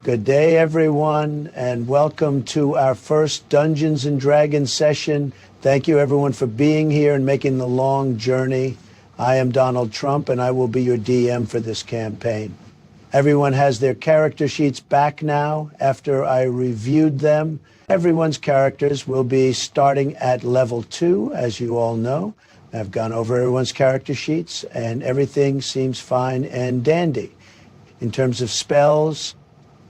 Good day, everyone, and welcome to our first Dungeons & Dragons session. Thank you, everyone, for being here and making the long journey. I am Donald Trump, and I will be your DM for this campaign. Everyone has their character sheets back now after I reviewed them. Everyone's characters will be starting at level 2, as you all know. I've gone over everyone's character sheets, and everything seems fine and dandy. In terms of spells,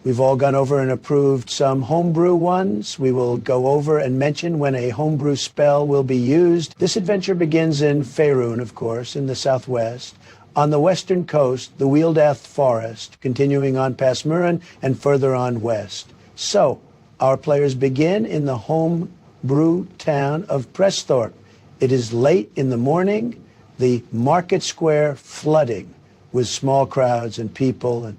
we've all gone over and approved some homebrew ones. We will go over and mention when a homebrew spell will be used. This adventure begins in Faerun, of course, in the southwest. On the western coast, the Wealdath Forest, continuing on past Murin and further on west. So, our players begin in the homebrew town of Presthorpe. It is late in the morning, the market square flooding with small crowds and people, and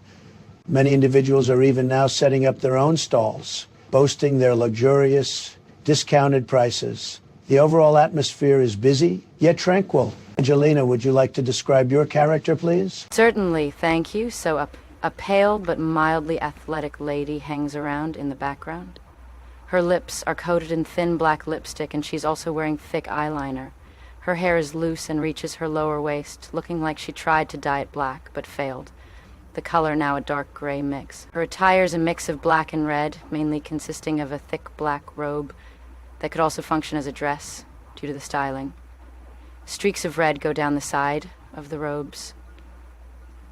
many individuals are even now setting up their own stalls, boasting their luxurious, discounted prices. The overall atmosphere is busy, yet tranquil. Angelina, would you like to describe your character, please? Certainly, thank you. So a pale but mildly athletic lady hangs around in the background. Her lips are coated in thin black lipstick, and she's also wearing thick eyeliner. Her hair is loose and reaches her lower waist, looking like she tried to dye it black, but failed. The color now a dark gray mix. Her attire is a mix of black and red, mainly consisting of a thick black robe that could also function as a dress, due to the styling. Streaks of red go down the side of the robes.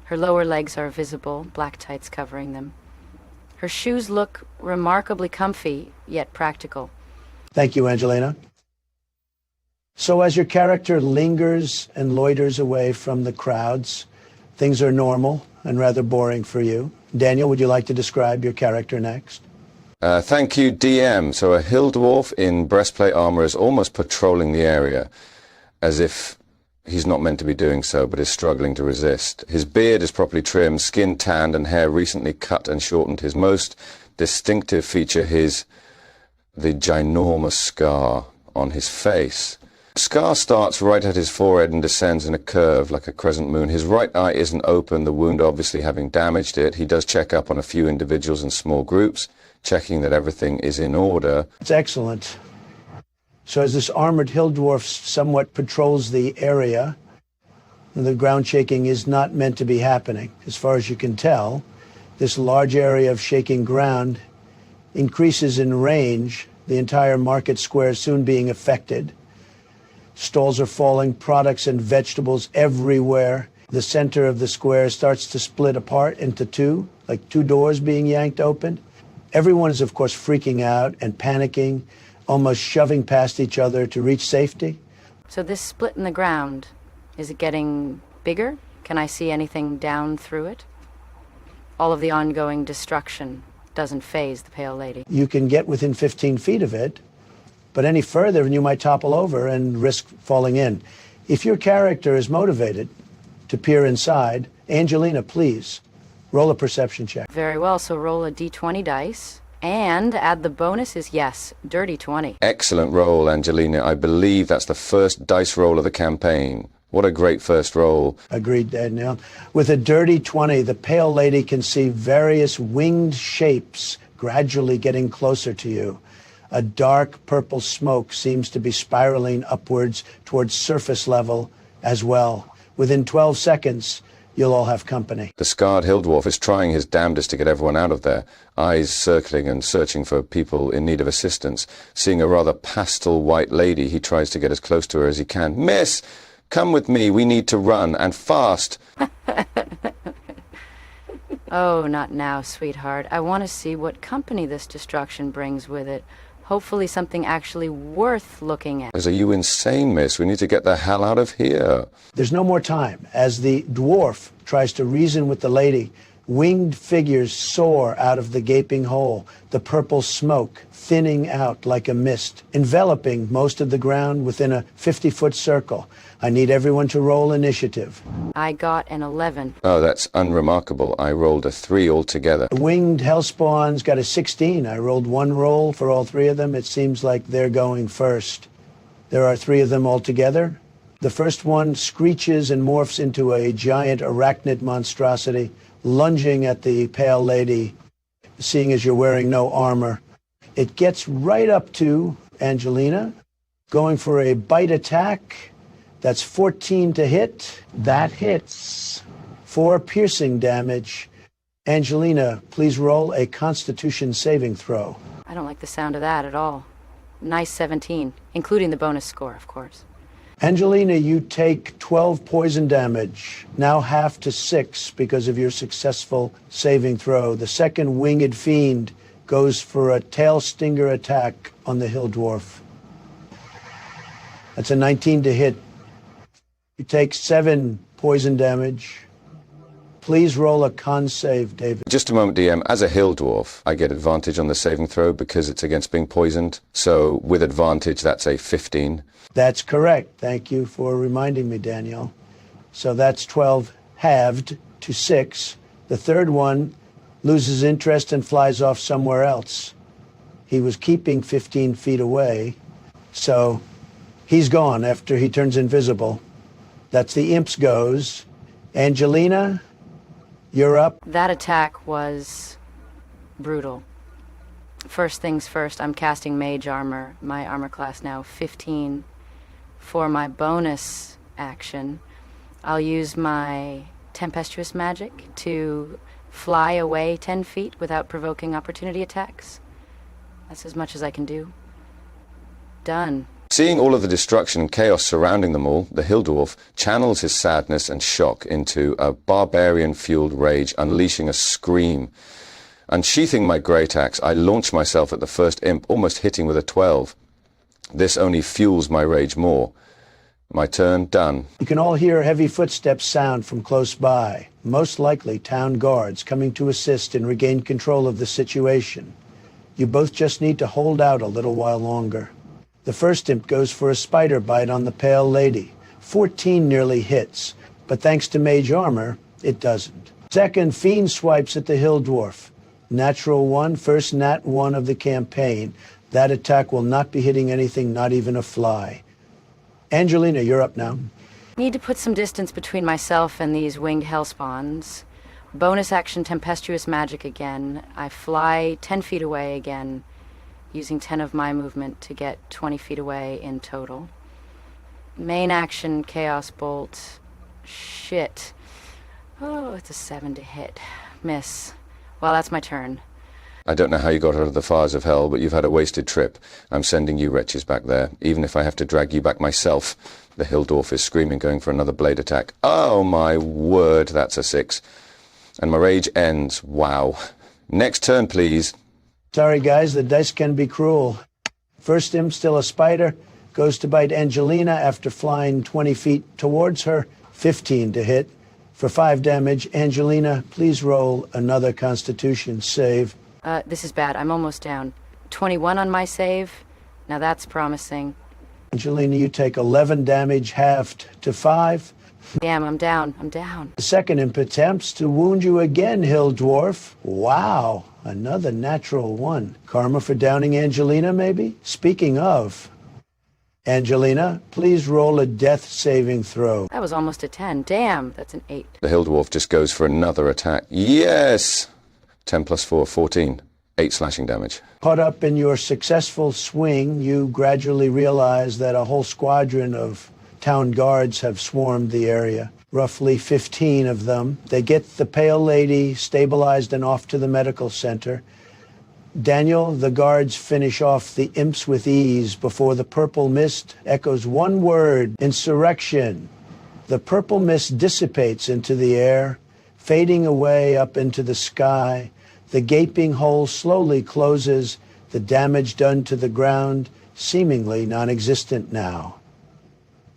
Her lower legs are visible, black tights covering them. Her shoes look remarkably comfy, yet practical. Thank you, Angelina. So as your character lingers and loiters away from the crowds, things are normal and rather boring for you. Daniel, would you like to describe your character next? Thank you, DM. So a hill dwarf in breastplate armor is almost patrolling the area, as if he's not meant to be doing so, but is struggling to resist. His beard is properly trimmed, skin tanned, and hair recently cut and shortened. His most distinctive feature is the ginormous scar on his face. The scar starts right at his forehead and descends in a curve like a crescent moon. His right eye isn't open, the wound obviously having damaged it. He does check up on a few individuals in small groups, checking that everything is in order. It's excellent. So as this armored hill dwarf somewhat patrols the area, the ground shaking is not meant to be happening. As far as you can tell, this large area of shaking ground increases in range, the entire market square soon being affected. Stalls are falling, products and vegetables everywhere. The center of the square starts to split apart into two, like two doors being yanked open. Everyone is, of course, freaking out and panicking, almost shoving past each other to reach safety. So this split in the ground, is it getting bigger? Can I see anything down through it? All of the ongoing destruction doesn't faze the pale lady. You can get within 15 feet of it, but any further and you might topple over and risk falling in. If your character is motivated to peer inside, Angelina, please, roll a perception check. Very well, so roll a d20 dice. And add the bonus is, yes, dirty 20. Excellent roll, Angelina. I believe that's the first dice roll of the campaign. What a great first roll. Agreed, Daniel. With a dirty 20, the pale lady can see various winged shapes gradually getting closer to you. A dark purple smoke seems to be spiraling upwards towards surface level as well. Within 12 seconds, you'll all have company. The scarred hill dwarf is trying his damnedest to get everyone out of there, eyes circling and searching for people in need of assistance. Seeing a rather pastel white lady, he tries to get as close to her as he can. Miss, come with me, we need to run, and fast. Oh, not now, sweetheart. I want to see what company this destruction brings with it. Hopefully something actually worth looking at. Are you insane, miss? We need to get the hell out of here. There's no more time. As the dwarf tries to reason with the lady, winged figures soar out of the gaping hole, the purple smoke thinning out like a mist, enveloping most of the ground within a 50-foot circle. I need everyone to roll initiative. I got an 11. Oh, that's unremarkable. I rolled a 3 altogether. The winged hellspawns got a 16. I rolled one roll for all three of them. It seems like they're going first. There are 3 of them altogether. The first one screeches and morphs into a giant arachnid monstrosity, lunging at the pale lady. seeing as you're wearing no armor. It gets right up to Angelina, going for a bite attack. That's 14 to hit. That hits. 4 piercing damage. Angelina, please roll a Constitution saving throw. I don't like the sound of that at all. Nice 17, including the bonus score, of course. Angelina, you take 12 poison damage, now half to 6 because of your successful saving throw. The second winged fiend goes for a tail stinger attack on the hill dwarf. That's a 19 to hit. You take 7 poison damage. Please roll a con save, David. Just a moment, DM. As a hill dwarf, I get advantage on the saving throw because it's against being poisoned. So with advantage, that's a 15. That's correct. Thank you for reminding me, Daniel. So that's 12 halved to 6. The third one loses interest and flies off somewhere else. He was keeping 15 feet away, so he's gone after he turns invisible. That's the imps goes. Angelina, you're up. That attack was brutal. First things first, I'm casting mage armor, my armor class now 15. For my bonus action, I'll use my tempestuous magic to fly away 10 feet without provoking opportunity attacks. That's as much as I can do. Done. Seeing all of the destruction and chaos surrounding them all, the hill dwarf channels his sadness and shock into a barbarian-fueled rage, unleashing a scream. Unsheathing my great axe, I launch myself at the first imp, almost hitting with a 12. This only fuels my rage more. My turn, done. You can all hear heavy footsteps sound from close by. Most likely town guards coming to assist and regain control of the situation. You both just need to hold out a little while longer. The first imp goes for a spider bite on the pale lady. 14 nearly hits, but thanks to mage armor, it doesn't. Second, fiend swipes at the hill dwarf. Natural 1, first nat 1 of the campaign. That attack will not be hitting anything, not even a fly. Angelina, you're up now. Need to put some distance between myself and these winged hellspawns. Bonus action tempestuous magic again. I fly 10 feet away again, using 10 of my movement to get 20 feet away in total. Main action chaos bolt. Shit. Oh, it's a 7 to hit. Miss. Well, that's my turn. I don't know how you got out of the fires of hell, but you've had a wasted trip. I'm sending you wretches back there, even if I have to drag you back myself. The hill dwarf is screaming, going for another blade attack. Oh my word, that's a 6. And my rage ends. Wow. Next turn, please. Sorry, guys, the dice can be cruel. First imp, still a spider, goes to bite Angelina after flying 20 feet towards her. 15 to hit. For 5 damage, Angelina, please roll another Constitution save. This is bad. I'm almost down. 21 on my save. Now that's promising. Angelina, you take 11 damage, halved to 5. Damn, I'm down. I'm down. The second imp attempts to wound you again, hill dwarf. Wow, another natural 1. Karma for downing Angelina, maybe? Speaking of, Angelina, please roll a death saving throw. That was almost a 10. Damn, that's an 8. The hill dwarf just goes for another attack. Yes! 10 plus 4, 14. 8 slashing damage. Caught up in your successful swing, you gradually realize that a whole squadron of town guards have swarmed the area. Roughly 15 of them. They get the pale lady stabilized and off to the medical center. Daniel, the guards finish off the imps with ease before the purple mist echoes one word: insurrection. The purple mist dissipates into the air, fading away up into the sky. The gaping hole slowly closes, the damage done to the ground seemingly non-existent now.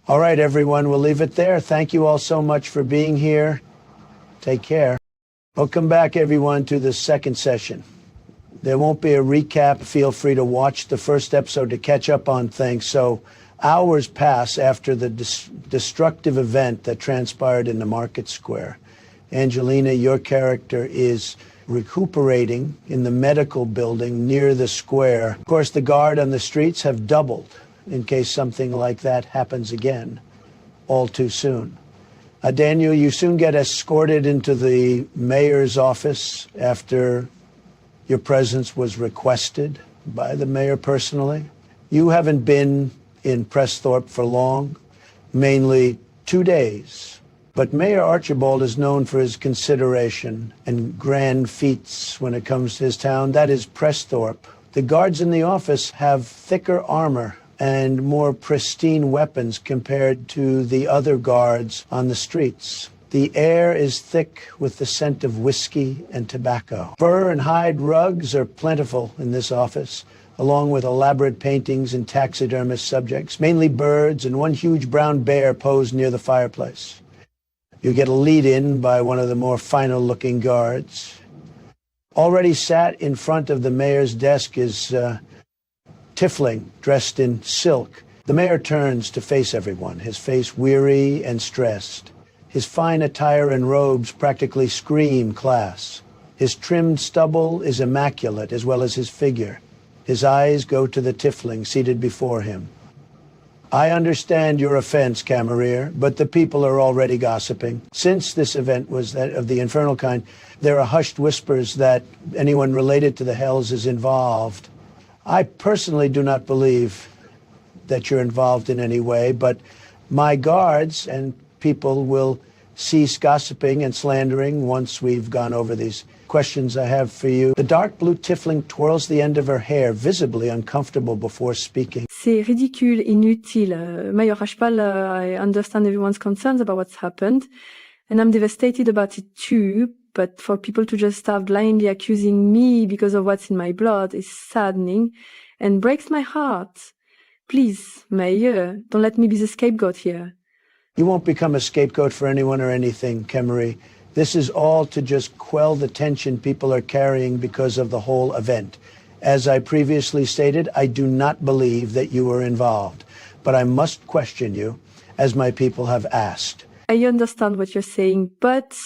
All right, everyone, we'll leave it there. Thank you all so much for being here. Take care. Welcome back, everyone, to the second session. There won't be a recap. Feel free to watch the first episode to catch up on things. So hours pass after the destructive event that transpired in the market square. Angelina, your character is recuperating in the medical building near the square. Of course, the guard on the streets have doubled in case something like that happens again, all too soon. Daniel, you soon get escorted into the mayor's office after Your presence was requested by the mayor personally. You haven't been in Presthorpe for long, mainly 2 days. But Mayor Archibald is known for his consideration and grand feats when it comes to his town. That is Presthorpe. The guards in the office have thicker armor and more pristine weapons compared to the other guards on the streets. The air is thick with the scent of whiskey and tobacco. Fur and hide rugs are plentiful in this office, along with elaborate paintings and taxidermist subjects, mainly birds and one huge brown bear posed near the fireplace. You get a lead-in by one of the more final-looking guards. Already sat in front of the mayor's desk is Tiefling, dressed in silk. The mayor turns to face everyone, his face weary and stressed. His fine attire and robes practically scream class. His trimmed stubble is immaculate, as well as his figure. His eyes go to the Tiefling seated before him. I understand your offense, Camerier, but the people are already gossiping. Since this event was that of the infernal kind, there are hushed whispers that anyone related to the Hells is involved. I personally do not believe that you're involved in any way, but my guards and people will cease gossiping and slandering once we've gone over these questions I have for you. The dark blue Tiefling twirls the end of her hair, visibly uncomfortable before speaking. C'est ridicule, inutile. Mayor Archibald, I understand everyone's concerns about what's happened, and I'm devastated about it too, but for people to just start blindly accusing me because of what's in my blood is saddening and breaks my heart. Please, Mayor, don't let me be the scapegoat here. You won't become a scapegoat for anyone or anything, Kemery. This is all to just quell the tension people are carrying because of the whole event. As I previously stated, I do not believe that you were involved, but I must question you, as my people have asked. I understand what you're saying, but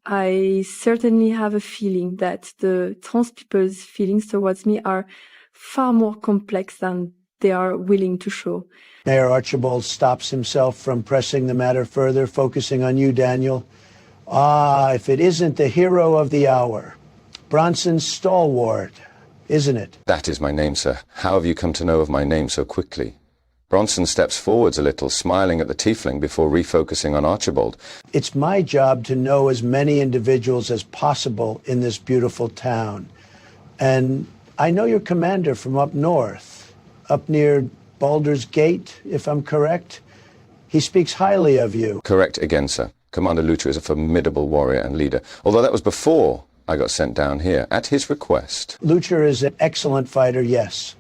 I certainly have a feeling that the trans people's feelings towards me are far more complex than they are willing to show. Mayor Archibald stops himself from pressing the matter further, focusing on you, Daniel. Ah, if it isn't the hero of the hour, Bronson's stalwart, isn't it? That is my name, sir. How have you come to know of my name so quickly? Bronson steps forwards a little, smiling at the Tiefling before refocusing on Archibald. It's my job to know as many individuals as possible in this beautiful town. And I know your commander from up north, up near Baldur's Gate, if I'm correct. He speaks highly of you. Correct again, sir. Commander Lucha is a formidable warrior and leader, although that was before I got sent down here, at his request. Lucha is an excellent fighter, yes.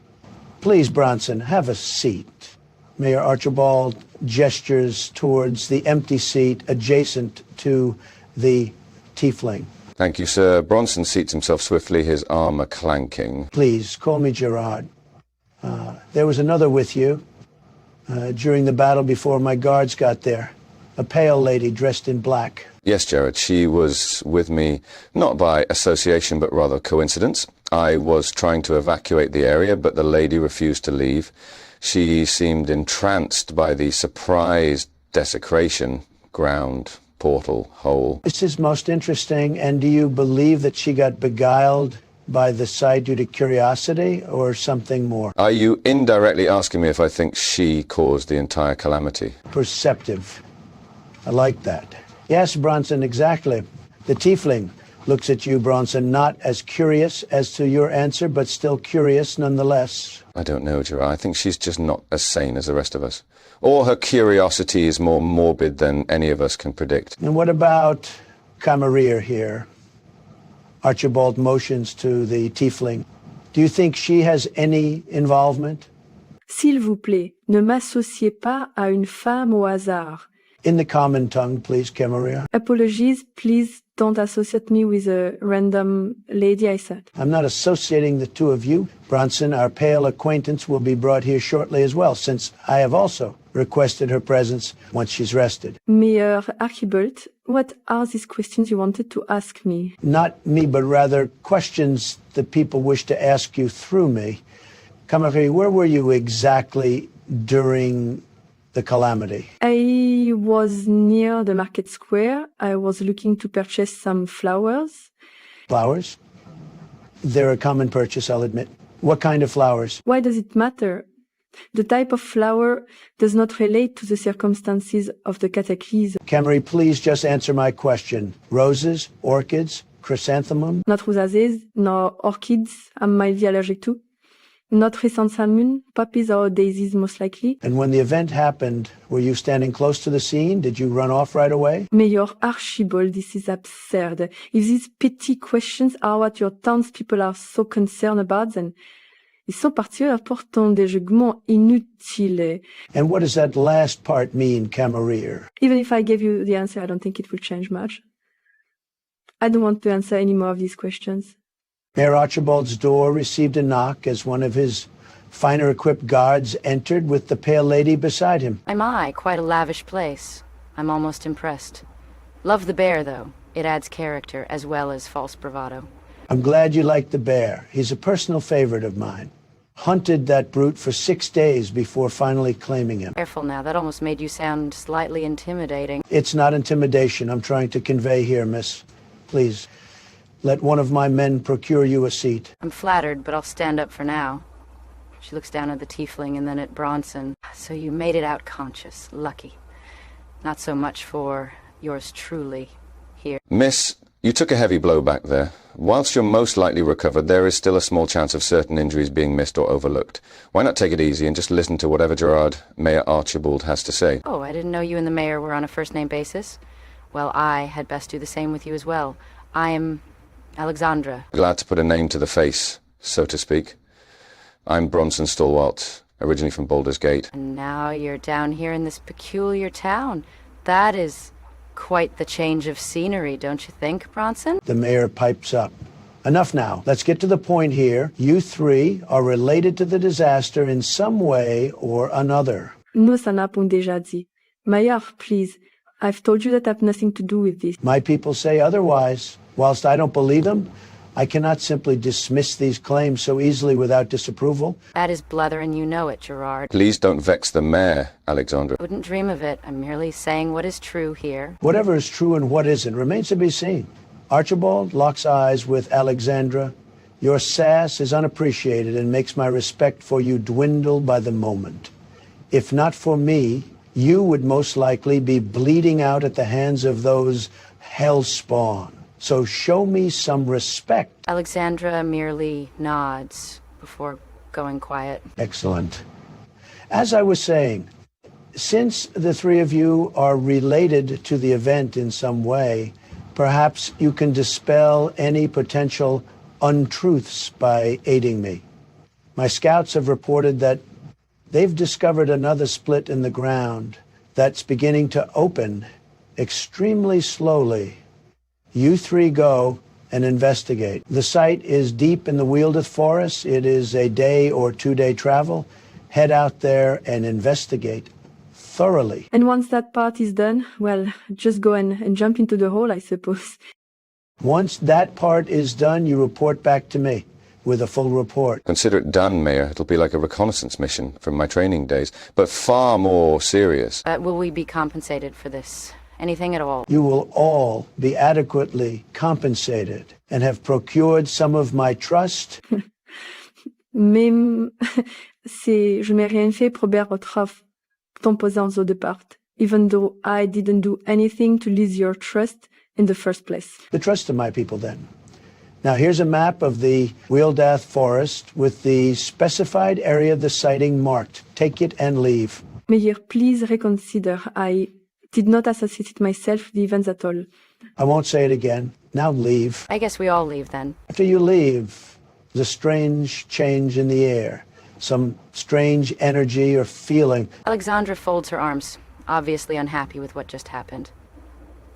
Please, Bronson, have a seat. Mayor Archibald gestures towards the empty seat adjacent to the Tiefling. Thank you, sir. Bronson seats himself swiftly, his armor clanking. Please, call me Gerard. There was another with you during the battle before my guards got there. A pale lady dressed in black. Yes, Gerard, she was with me, not by association, but rather coincidence. I was trying to evacuate the area, but the lady refused to leave. She seemed entranced by the surprise desecration, ground, portal, hole. This is most interesting, and do you believe that she got beguiled by the sight due to curiosity or something more? Are you indirectly asking me if I think she caused the entire calamity? Perceptive. I like that. Yes, Bronson, exactly. The Tiefling looks at you, Bronson, not as curious as to your answer, but still curious nonetheless. I don't know, Gerard. I think she's just not as sane as the rest of us. Or her curiosity is more morbid than any of us can predict. And what about Camerier here? Archibald motions to the Tiefling. Do you think she has any involvement? S'il vous plaît, ne m'associez pas à une femme au hasard. In the common tongue, please, Camerier. Apologies, please don't associate me with a random lady, I said. I'm not associating the two of you. Bronson, our pale acquaintance, will be brought here shortly as well, since I have also requested her presence once she's rested. Mayor Archibald, what are these questions you wanted to ask me? Not me, but rather questions that people wish to ask you through me. Camerier, where were you exactly during the calamity? I was near the market square. I was looking to purchase some flowers. Flowers? They're a common purchase, I'll admit. What kind of flowers? Why does it matter? The type of flower does not relate to the circumstances of the cataclysm. Camry, please just answer my question. Roses, orchids, chrysanthemum? Not rosacées, nor orchids, I'm mildly allergic to. Not chrysanthemum, poppies or daisies most likely. And when the event happened, were you standing close to the scene? Did you run off right away? Mayor Archibald, this is absurd. If these petty questions are what your townspeople are so concerned about, then ils sont partis pour ton déjugement inutile. And what does that last part mean, Camerier? Even if I gave you the answer, I don't think it will change much. I don't want to answer any more of these questions. Mayor Archibald's door received a knock as one of his finer equipped guards entered with the pale lady beside him. My, quite a lavish place. I'm almost impressed. Love the bear, though. It adds character as well as false bravado. I'm glad you like the bear. He's a personal favorite of mine. Hunted that brute for 6 days before finally claiming him. Careful now, that almost made you sound slightly intimidating. It's not intimidation I'm trying to convey here, miss. Please, let one of my men procure you a seat. I'm flattered, but I'll stand up for now. She looks down at the tiefling and then at Bronson. So you made it out conscious. Lucky. Not so much for yours truly here. Miss, you took a heavy blow back there. Whilst you're most likely recovered, there is still a small chance of certain injuries being missed or overlooked. Why not take it easy and just listen to whatever Gerard, Mayor Archibald, has to say? Oh, I didn't know you and the mayor were on a first-name basis. Well, I had best do the same with you as well. I am Alexandra. Glad to put a name to the face, so to speak. I'm Bronson Stalwart, originally from Baldur's Gate. And now you're down here in this peculiar town. That is quite the change of scenery, don't you think, Bronson? The mayor pipes up. Enough now. Let's get to the point here. You three are related to the disaster in some way or another. Nous en avons déjà dit. Mayor, please, I've told you that I have nothing to do with this. My people say otherwise. Whilst I don't believe them, I cannot simply dismiss these claims so easily without disapproval. That is blether, and you know it, Gerard. Please don't vex the mayor, Alexandra. I wouldn't dream of it. I'm merely saying what is true here. Whatever is true and what isn't remains to be seen. Archibald locks eyes with Alexandra. Your sass is unappreciated and makes my respect for you dwindle by the moment. If not for me, you would most likely be bleeding out at the hands of those hellspawn. So show me some respect. Alexandra merely nods before going quiet. Excellent. As I was saying, since the three of you are related to the event in some way, perhaps you can dispel any potential untruths by aiding me. My scouts have reported that they've discovered another split in the ground that's beginning to open extremely slowly. You three go and investigate. The site is deep in the Wealdeth Forest. It is a day or 2-day travel. Head out there and investigate thoroughly. And once that part is done, well, just go and jump into the hole, I suppose. Once that part is done, you report back to me with a full report. Consider it done, Mayor. It'll be like a reconnaissance mission from my training days, but far more serious. Will we be compensated for this? Anything at all? You will all be adequately compensated and have procured some of my trust. Même je n'ai rien fait pour perdre votre composants au départ, even though I didn't do anything to lose your trust in the first place. The trust of my people, then. Now, here's a map of the Wealdeth Forest with the specified area of the sighting marked. Take it and leave. Mayor, please reconsider. I did not associate myself with the events at all. I won't say it again. Now leave. I guess we all leave then. After you leave, there's a strange change in the air. Some strange energy or feeling. Alexandra folds her arms, obviously unhappy with what just happened.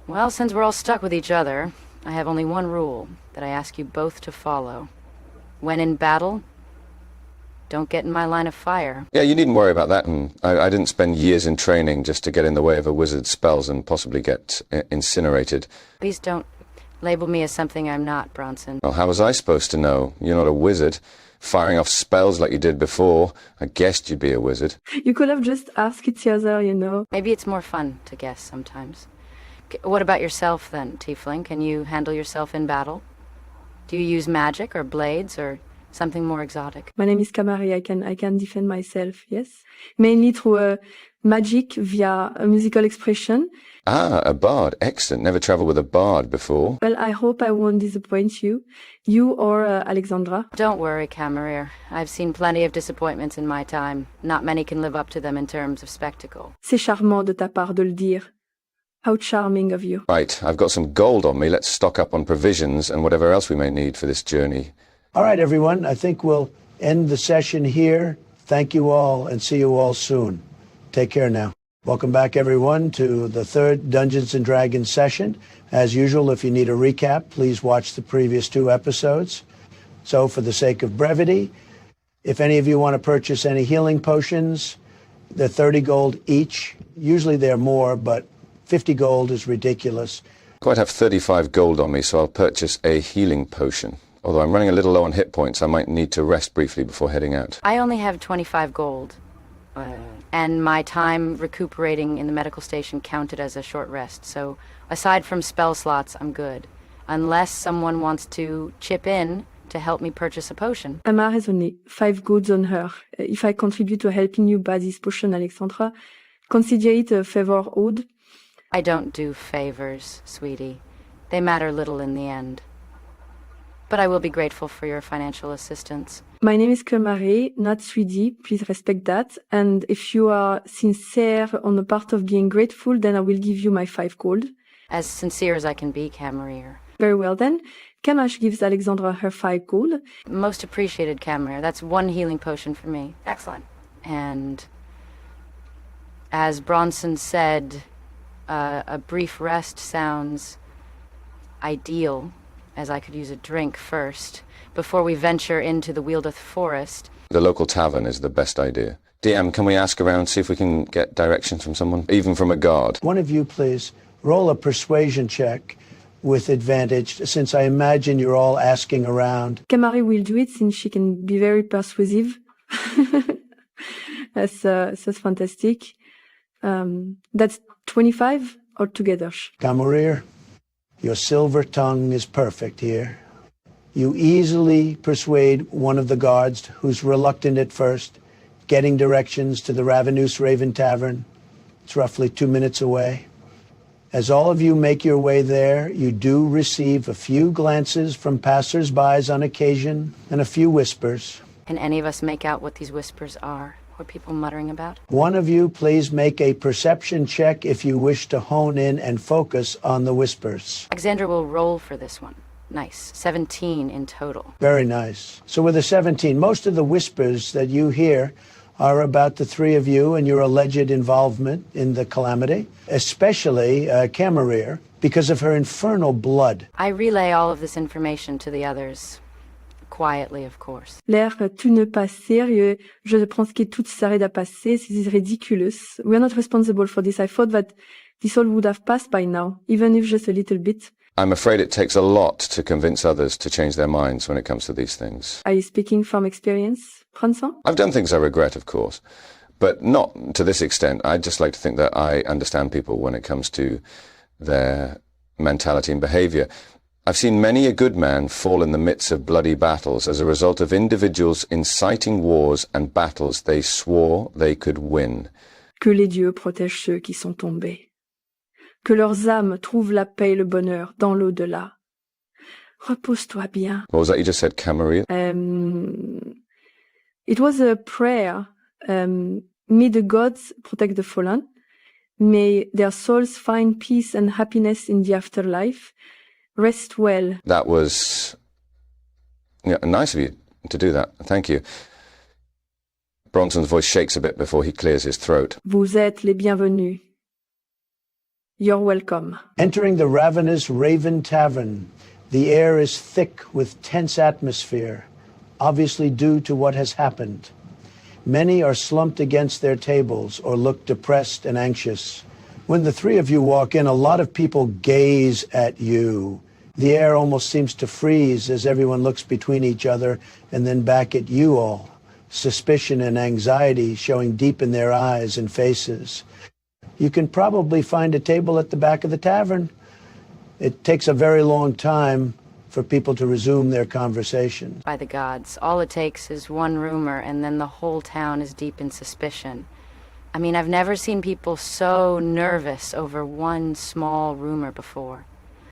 Well, since we're all stuck with each other, I have only one rule that I ask you both to follow. When in battle, don't get in my line of fire. Yeah, you needn't worry about that. And I didn't spend years in training just to get in the way of a wizard's spells and possibly get incinerated. Please don't label me as something I'm not, Bronson. Well, how was I supposed to know? You're not a wizard. Firing off spells like you did before. I guessed you'd be a wizard. You could have just asked each other, you know. Maybe it's more fun to guess sometimes. What about yourself, then, Tiefling? Can you handle yourself in battle? Do you use magic or blades or something more exotic? My name is Kamari. I can defend myself, yes. Mainly through magic via a musical expression. Ah, a bard. Excellent. Never travelled with a bard before. Well, I hope I won't disappoint you. You or Alexandra. Don't worry, Camerier. I've seen plenty of disappointments in my time. Not many can live up to them in terms of spectacle. C'est charmant de ta part de le dire. How charming of you. Right, I've got some gold on me. Let's stock up on provisions and whatever else we may need for this journey. All right, everyone. I think we'll end the session here. Thank you all and see you all soon. Take care now. Welcome back, everyone, to the third Dungeons & Dragons session. As usual, if you need a recap, please watch the previous 2 episodes. So for the sake of brevity, if any of you want to purchase any healing potions, they're 30 gold each. Usually they're more, but 50 gold is ridiculous. Quite have 35 gold on me, so I'll purchase a healing potion. Although I'm running a little low on hit points, I might need to rest briefly before heading out. I only have 25 gold. And my time recuperating in the medical station counted as a short rest, so aside from spell slots, I'm good. Unless someone wants to chip in to help me purchase a potion. Emma has only 5 goods on her. If I contribute to helping you buy this potion, Alexandra, consider it a favor owed. I don't do favors, sweetie. They matter little in the end. But I will be grateful for your financial assistance. My name is Kamari, not 3D. Please respect that. And if you are sincere on the part of being grateful, then I will give you my 5 gold. As sincere as I can be, Camerier. Very well then. Kamash gives Alexandra her 5 gold. Most appreciated, Camerier. That's 1 healing potion for me. Excellent. And as Bronson said, a brief rest sounds ideal, as I could use a drink first, before we venture into the Wealdeth Forest. The local tavern is the best idea. DM, can we ask around, see if we can get directions from someone, even from a guard? One of you, please, roll a persuasion check with advantage, since I imagine you're all asking around. Kamari will do it since she can be very persuasive. That's fantastic. That's 25 altogether. Camerier, your silver tongue is perfect here. You easily persuade one of the guards, who's reluctant at first, getting directions to the Ravenous Raven Tavern. It's roughly 2 minutes away. As all of you make your way there, you do receive a few glances from passers-by on occasion and a few whispers. Can any of us make out what these whispers are? What are people muttering about? One of you, please make a perception check if you wish to hone in and focus on the whispers. Alexandra will roll for this one. Nice. 17 in total. Very nice. So with a 17, most of the whispers that you hear are about the 3 of you and your alleged involvement in the calamity, especially Camerier, because of her infernal blood. I relay all of this information to the others. Quietly, of course. L'air tout ne pas sérieux. Je pense que tout s'arrête à passer. This is ridiculous. We are not responsible for this. I thought that this all would have passed by now, even if just a little bit. I'm afraid it takes a lot to convince others to change their minds when it comes to these things. Are you speaking from experience, Bronson? I've done things I regret, of course, but not to this extent. I'd just like to think that I understand people when it comes to their mentality and behavior. I've seen many a good man fall in the midst of bloody battles as a result of individuals inciting wars and battles they swore they could win. Que les dieux protègent ceux qui sont tombés. Que leurs âmes trouvent la paix et le bonheur dans l'au-delà. Repose-toi bien. What was that you just said, Camerier? It was a prayer. May the gods protect the fallen. May their souls find peace and happiness in the afterlife. Rest well. That was nice of you to do that. Thank you. Bronson's voice shakes a bit before he clears his throat. Vous êtes les bienvenus. You're welcome. Entering the Ravenous Raven Tavern, the air is thick with tense atmosphere, obviously due to what has happened. Many are slumped against their tables or look depressed and anxious. When the 3 of you walk in, a lot of people gaze at you. The air almost seems to freeze as everyone looks between each other and then back at you all. Suspicion and anxiety showing deep in their eyes and faces. You can probably find a table at the back of the tavern. It takes a very long time for people to resume their conversation. By the gods, all it takes is one rumor and then the whole town is deep in suspicion. I mean, I've never seen people so nervous over one small rumor before.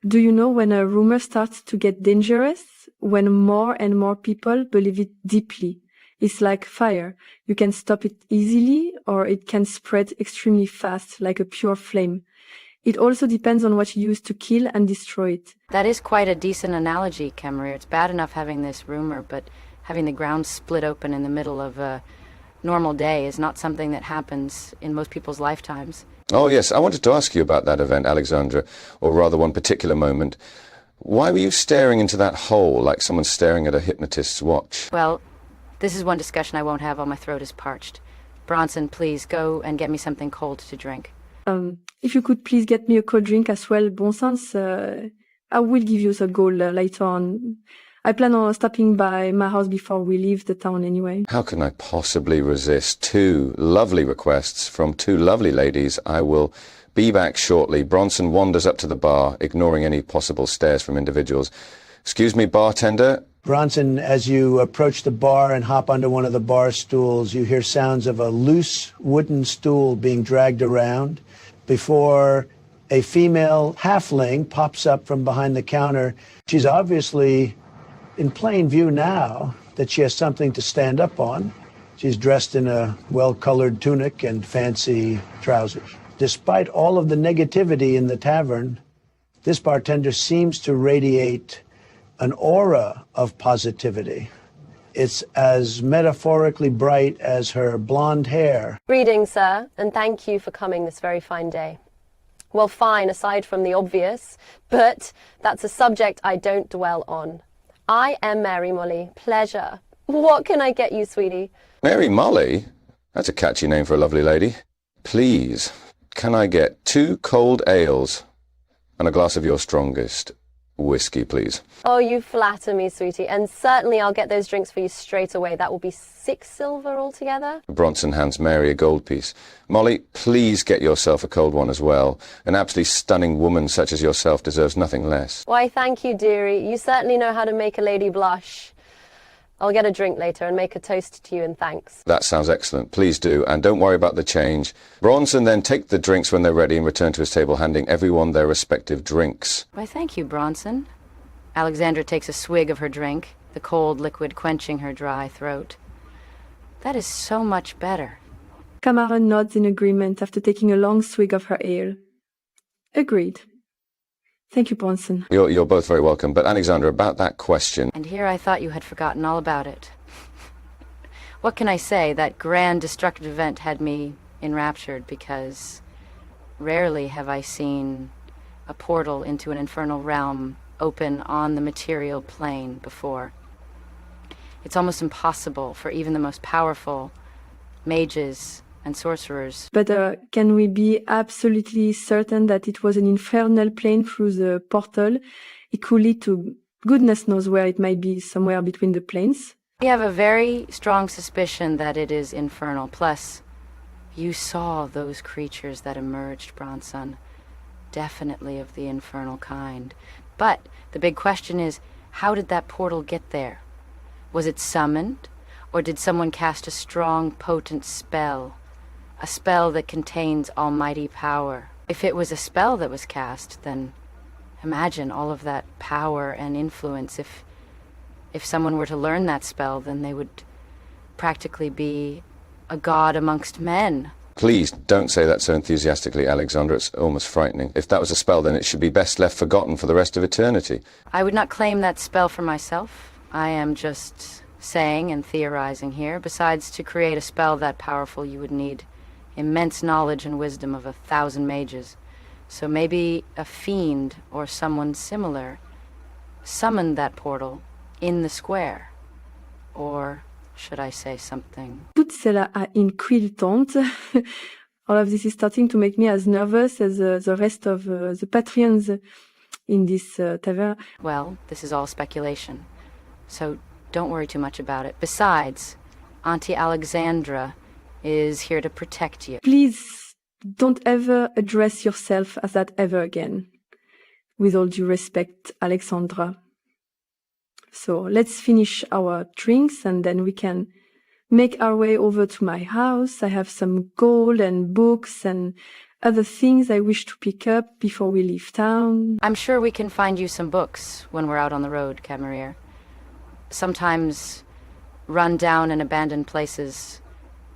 Do you know when a rumor starts to get dangerous? When more and more people believe it deeply. It's like fire. You can stop it easily, or it can spread extremely fast, like a pure flame. It also depends on what you use to kill and destroy it. That is quite a decent analogy, Kemmerer. It's bad enough having this rumor, but having the ground split open in the middle of a normal day is not something that happens in most people's lifetimes. Oh, yes, I wanted to ask you about that event, Alexandra, or rather one particular moment. Why were you staring into that hole like someone staring at a hypnotist's watch? Well, this is one discussion I won't have while my throat is parched. Bronson, please go and get me something cold to drink. If you could please get me a cold drink as well, bon sens, I will give you the gold later on. I plan on stopping by my house before we leave the town anyway. How can I possibly resist two lovely requests from two lovely ladies? I will be back shortly. Bronson wanders up to the bar, ignoring any possible stares from individuals. Excuse me, bartender. Bronson, as you approach the bar and hop onto one of the bar stools, you hear sounds of a loose wooden stool being dragged around before a female halfling pops up from behind the counter. She's obviously in plain view now that she has something to stand up on. She's dressed in a well-colored tunic and fancy trousers. Despite all of the negativity in the tavern, this bartender seems to radiate an aura of positivity. It's as metaphorically bright as her blonde hair. Greetings, sir, and thank you for coming this very fine day. Well, fine, aside from the obvious, but that's a subject I don't dwell on. I am Mary Molly. Pleasure. What can I get you, sweetie? Mary Molly? That's a catchy name for a lovely lady. Please, can I get 2 cold ales and a glass of your strongest whiskey, please? Oh, you flatter me, sweetie, and certainly I'll get those drinks for you straight away. That will be 6 silver altogether. Bronson hands Mary a gold piece. Molly, please get yourself a cold one as well. An absolutely stunning woman such as yourself deserves nothing less. Why, thank you, dearie. You certainly know how to make a lady blush. I'll get a drink later and make a toast to you and thanks. That sounds excellent. Please do, and don't worry about the change. Bronson then take the drinks when they're ready and return to his table, handing everyone their respective drinks. Why, thank you, Bronson. Alexandra takes a swig of her drink, the cold liquid quenching her dry throat. That is so much better. Kamara nods in agreement after taking a long swig of her ale. Agreed. Thank you, Bronson. You're both very welcome. But Alexandra, about that question. And here I thought you had forgotten all about it. What can I say? That grand destructive event had me enraptured because rarely have I seen a portal into an infernal realm open on the material plane before. It's almost impossible for even the most powerful mages and sorcerers. But can we be absolutely certain that it was an infernal plane through the portal? It could lead to goodness knows where. It might be somewhere between the planes. We have a very strong suspicion that it is infernal. Plus, you saw those creatures that emerged, Bronson. Definitely of the infernal kind. But the big question is, how did that portal get there? Was it summoned, or did someone cast a strong, potent spell? A spell that contains almighty power. If it was a spell that was cast, then imagine all of that power and influence. If someone were to learn that spell, then they would practically be a god amongst men. Please don't say that so enthusiastically, Alexandra. It's almost frightening. If that was a spell, then it should be best left forgotten for the rest of eternity. I would not claim that spell for myself. I am just saying and theorizing here. Besides, to create a spell that powerful, you would need immense knowledge and wisdom of 1,000 mages. So maybe a fiend or someone similar summoned that portal in the square. Or should I say something? Toute cela a inquiétante. All of this is starting to make me as nervous as the rest of the patrons in this tavern. Well, this is all speculation. So don't worry too much about it. Besides, Auntie Alexandra is here to protect you. Please don't ever address yourself as that ever again. With all due respect, Alexandra. So let's finish our drinks and then we can make our way over to my house. I have some gold and books and other things I wish to pick up before we leave town. I'm sure we can find you some books when we're out on the road, Camerier. Sometimes run down and abandoned places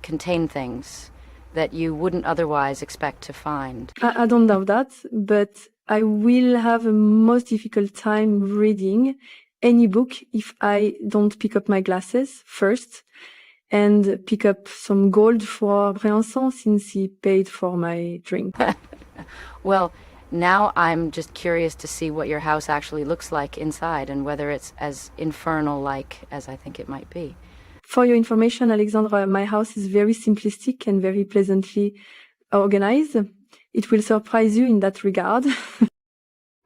contain things that you wouldn't otherwise expect to find. I don't doubt that, but I will have a most difficult time reading any book if I don't pick up my glasses first and pick up some gold for Briançon since he paid for my drink. Well, now I'm just curious to see what your house actually looks like inside and whether it's as infernal-like as I think it might be. For your information, Alexandra, my house is very simplistic and very pleasantly organized. It will surprise you in that regard.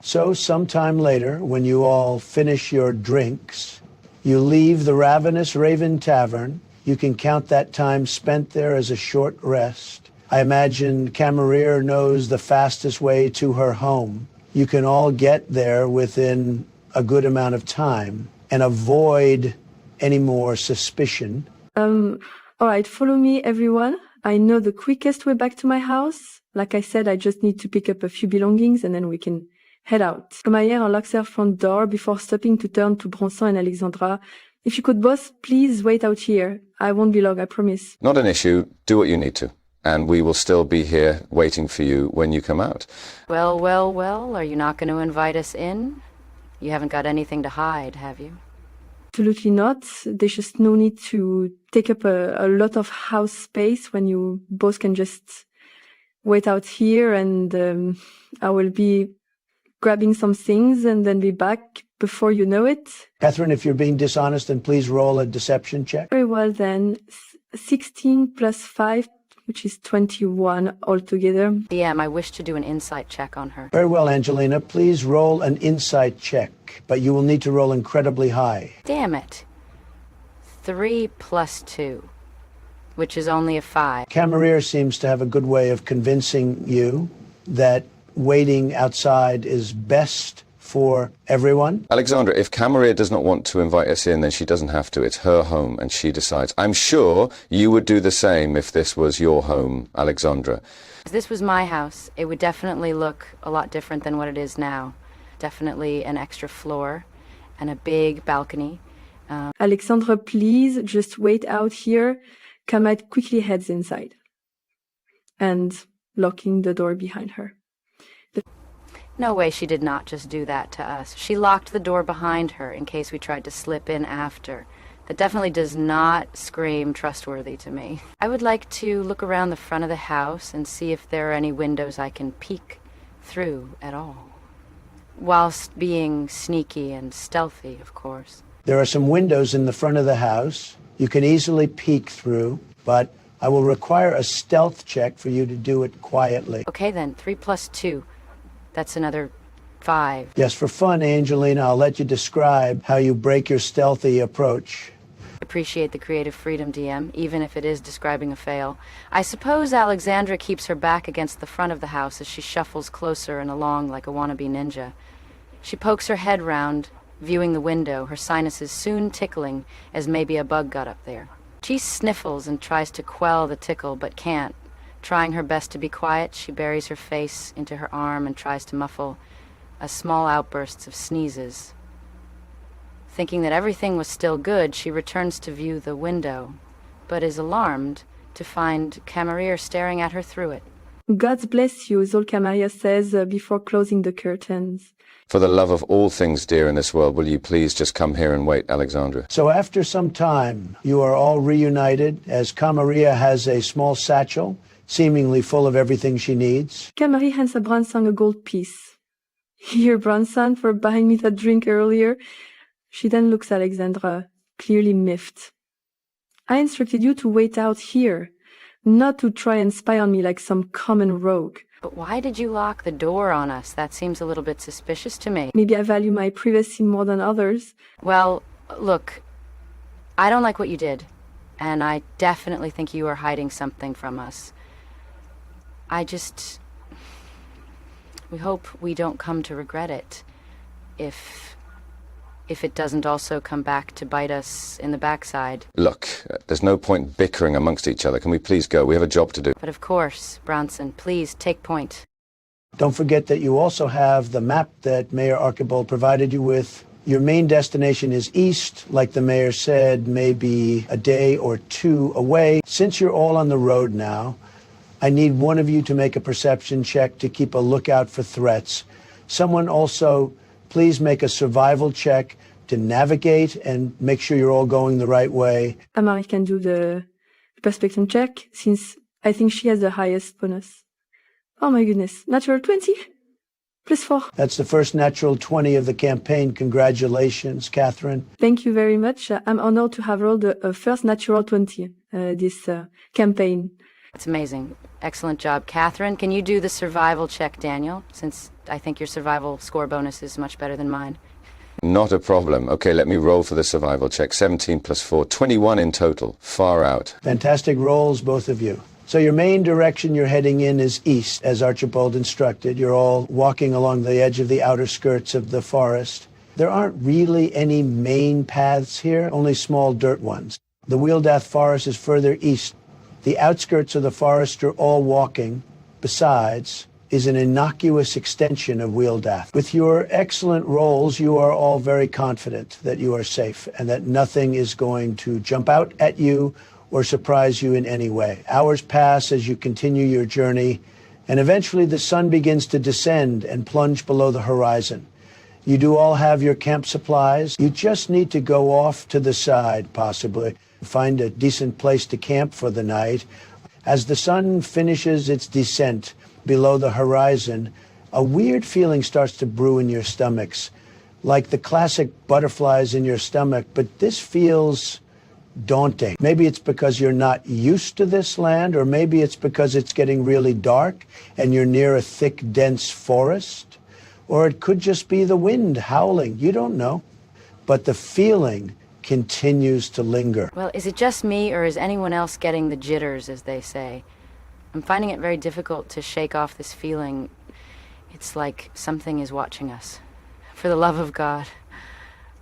So sometime later, when you all finish your drinks, you leave the Ravenous Raven Tavern. You can count that time spent there as a short rest. I imagine Camerier knows the fastest way to her home. You can all get there within a good amount of time and avoid any more suspicion. All right, follow me, everyone. I know the quickest way back to my house. Like I said, I just need to pick up a few belongings and then we can head out. Camerier unlocks her front door before stopping to turn to Bronson and Alexandra. If you could both please wait out here. I won't be long, I promise. Not an issue. Do what you need to. And we will still be here waiting for you when you come out. Well, well, well, are you not going to invite us in? You haven't got anything to hide, have you? Absolutely not. There's just no need to take up a lot of house space when you both can just wait out here and I will be grabbing some things and then be back before you know it. Catherine, if you're being dishonest, then please roll a deception check. Very well then. 16 plus 5, which is 21 altogether. DM, I wish to do an insight check on her. Very well, Angelina. Please roll an insight check, but you will need to roll incredibly high. Damn it. 3 plus 2, which is only a 5. Camerier seems to have a good way of convincing you that waiting outside is best for everyone. Alexandra, if Camerier does not want to invite us in, then she doesn't have to. It's her home and she decides. I'm sure you would do the same if this was your home, Alexandra. If this was my house, it would definitely look a lot different than what it is now. Definitely an extra floor and a big balcony. Alexandra, please just wait out here. Kamat quickly heads inside and locking the door behind her. No way she did not just do that to us. She locked the door behind her in case we tried to slip in after. That definitely does not scream trustworthy to me. I would like to look around the front of the house and see if there are any windows I can peek through at all. Whilst being sneaky and stealthy, of course. There are some windows in the front of the house you can easily peek through, but I will require a stealth check for you to do it quietly. Okay then, 3 plus 2. That's another 5. Yes, for fun, Angelina, I'll let you describe how you break your stealthy approach. Appreciate the creative freedom, DM, even if it is describing a fail. I suppose Alexandra keeps her back against the front of the house as she shuffles closer and along like a wannabe ninja. She pokes her head round, viewing the window, her sinuses soon tickling as maybe a bug got up there. She sniffles and tries to quell the tickle, but can't. Trying her best to be quiet, she buries her face into her arm and tries to muffle a small outbursts of sneezes. Thinking that everything was still good, she returns to view the window, but is alarmed to find Camerier staring at her through it. God bless you, is all Camerier says before closing the curtains. For the love of all things dear in this world, will you please just come here and wait, Alexandra? So after some time, you are all reunited as Camerier has a small satchel, seemingly full of everything she needs. Camerier hands a Bronson a gold piece. Here, Bronson, for buying me that drink earlier. She then looks at Alexandra, clearly miffed. I instructed you to wait out here, not to try and spy on me like some common rogue. But why did you lock the door on us? That seems a little bit suspicious to me. Maybe I value my privacy more than others. Well, look, I don't like what you did, and I definitely think you are hiding something from us. We hope we don't come to regret it if if it doesn't also come back to bite us in the backside. Look, there's no point bickering amongst each other. Can we please go? We have a job to do. But of course, Bronson, please take point. Don't forget that you also have the map that Mayor Archibald provided you with. Your main destination is east, like the mayor said, maybe a day or two away. Since you're all on the road now, I need one of you to make a perception check to keep a lookout for threats. Someone also, please make a survival check to navigate and make sure you're all going the right way. Amari can do the perception check, since I think she has the highest bonus. Oh my goodness, natural 20? +4. That's the first natural 20 of the campaign. Congratulations, Catherine. Thank you very much. I'm honored to have rolled the first natural 20 this campaign. It's amazing. Excellent job. Catherine, can you do the survival check, Daniel? Since I think your survival score bonus is much better than mine. Not a problem. Okay, let me roll for the survival check. 17 plus 4, 21 in total. Far out. Fantastic rolls, both of you. So your main direction you're heading in is east, as Archibald instructed. You're all walking along the edge of the outer skirts of the forest. There aren't really any main paths here, only small dirt ones. The Wheeldath Forest is further east. The outskirts of the forest are all walking. Besides, is an innocuous extension of Wheeldath. With your excellent rolls, you are all very confident that you are safe and that nothing is going to jump out at you or surprise you in any way. Hours pass as you continue your journey, and eventually the sun begins to descend and plunge below the horizon. You do all have your camp supplies. You just need to go off to the side, possibly, find a decent place to camp for the night. As the sun finishes its descent below the horizon, a weird feeling starts to brew in your stomachs, like the classic butterflies in your stomach, but this feels daunting. Maybe it's because you're not used to this land, or maybe it's because it's getting really dark and you're near a thick, dense forest, or it could just be the wind howling. You don't know. But the feeling continues to linger. Well, is it just me, or is anyone else getting the jitters, as they say? I'm finding it very difficult to shake off this feeling. It's like something is watching us. For the love of God,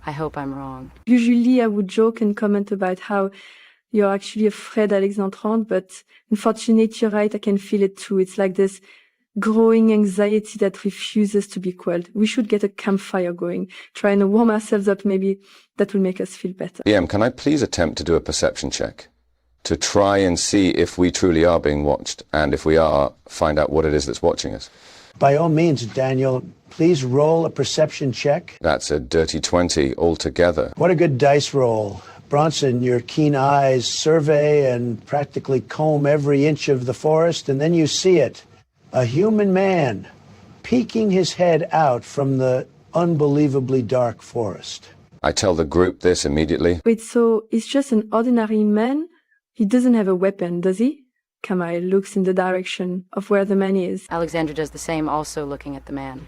I hope I'm wrong. Usually I would joke and comment about how you're actually afraid, Alexandrine, but unfortunately you're right, I can feel it too. It's like this growing anxiety that refuses to be quelled. We should get a campfire going, try and warm ourselves up. Maybe that will make us feel better. Can I please attempt to do a perception check? To try and see if we truly are being watched, and if we are, find out what it is that's watching us. By all means, Daniel, please roll a perception check. That's a dirty 20 altogether. What a good dice roll. Bronson, your keen eyes survey and practically comb every inch of the forest, and then you see it. A human man peeking his head out from the unbelievably dark forest. I tell the group this immediately. Wait, so he's just an ordinary man? He doesn't have a weapon, does he? Kamal looks in the direction of where the man is. Alexandra does the same, also looking at the man.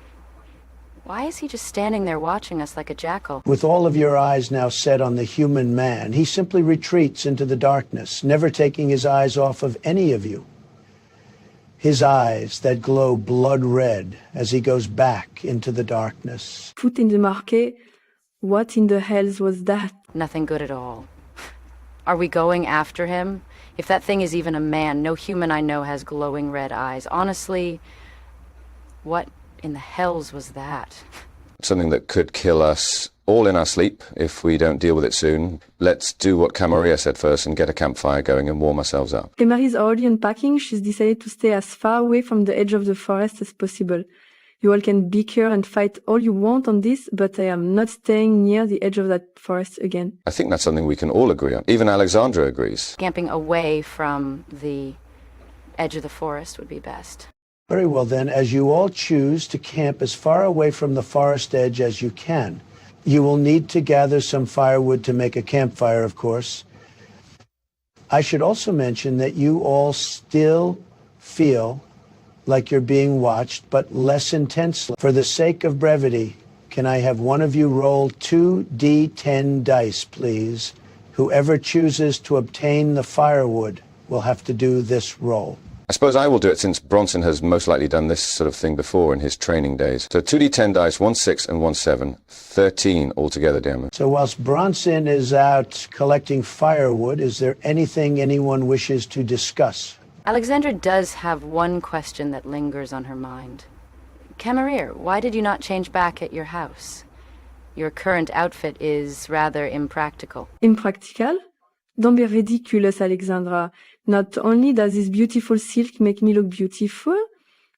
Why is he just standing there watching us like a jackal? With all of your eyes now set on the human man, he simply retreats into the darkness, never taking his eyes off of any of you. His eyes that glow blood red as he goes back into the darkness. Foot in the marquee. What in the hells was that? Nothing good at all. Are we going after him? If that thing is even a man, no human I know has glowing red eyes. Honestly, what in the hells was that? Something that could kill us all in our sleep if we don't deal with it soon. Let's do what Camaria said first and get a campfire going and warm ourselves up. Emery's already unpacking. She's decided to stay as far away from the edge of the forest as possible. You all can bicker and fight all you want on this, but I am not staying near the edge of that forest again. I think that's something we can all agree on. Even Alexandra agrees. Camping away from the edge of the forest would be best. Very well then, as you all choose to camp as far away from the forest edge as you can, you will need to gather some firewood to make a campfire, of course. I should also mention that you all still feel like you're being watched, but less intensely. For the sake of brevity, can I have one of you roll 2d10 dice, please? Whoever chooses to obtain the firewood will have to do this roll. I suppose I will do it since Bronson has most likely done this sort of thing before in his training days. So 2d10 dice, 1 6 and 1 7, 13 altogether, Diarmuid. So whilst Bronson is out collecting firewood, is there anything anyone wishes to discuss? Alexandra does have one question that lingers on her mind. Camerier, why did you not change back at your house? Your current outfit is rather impractical. Impractical? Don't be ridiculous, Alexandra. Not only does this beautiful silk make me look beautiful,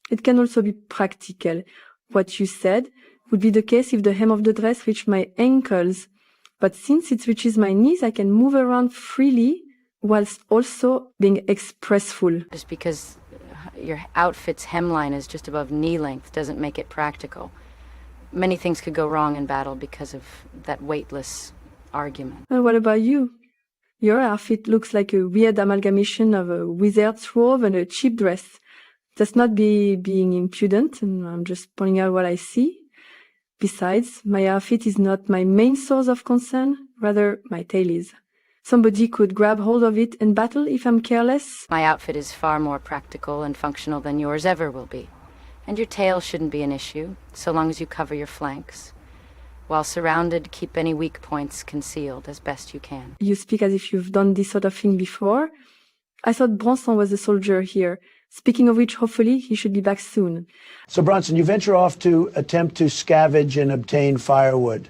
it can also be practical. What you said would be the case if the hem of the dress reached my ankles. But since it reaches my knees, I can move around freely whilst also being expressful. Just because your outfit's hemline is just above knee length doesn't make it practical. Many things could go wrong in battle because of that weightless argument. What about you? Your outfit looks like a weird amalgamation of a wizard's robe and a cheap dress. That's not being impudent, and I'm just pointing out what I see. Besides, my outfit is not my main source of concern, rather my tail is. Somebody could grab hold of it and battle if I'm careless. My outfit is far more practical and functional than yours ever will be. And your tail shouldn't be an issue, so long as you cover your flanks. While surrounded, keep any weak points concealed as best you can. You speak as if you've done this sort of thing before. I thought Bronson was a soldier here. Speaking of which, hopefully he should be back soon. So Bronson, you venture off to attempt to scavenge and obtain firewood.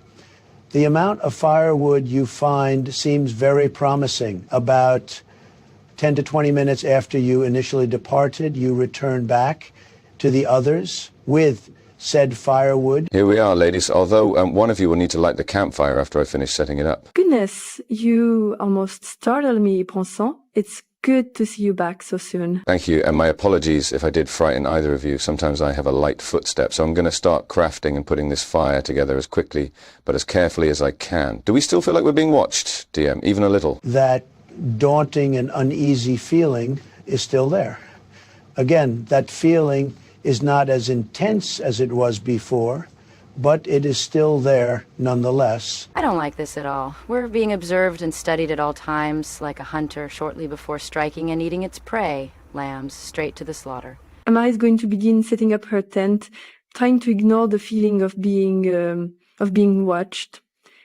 The amount of firewood you find seems very promising. About 10 to 20 minutes after you initially departed, you return back to the others with said firewood. Here we are, ladies, although one of you will need to light the campfire after I finish setting it up. Goodness, you almost startled me, Bronson. It's good to see you back so soon. Thank you, and my apologies if I did frighten either of you. Sometimes I have a light footstep, so I'm going to start crafting and putting this fire together as quickly but as carefully as I can. Do we still feel like we're being watched, DM, even a little? That daunting and uneasy feeling is still there. Again, that feeling is not as intense as it was before, but it is still there nonetheless. I don't like this at all. We're being observed and studied at all times, like a hunter shortly before striking and eating its prey, lambs, straight to the slaughter. Amma is going to begin setting up her tent, trying to ignore the feeling of being watched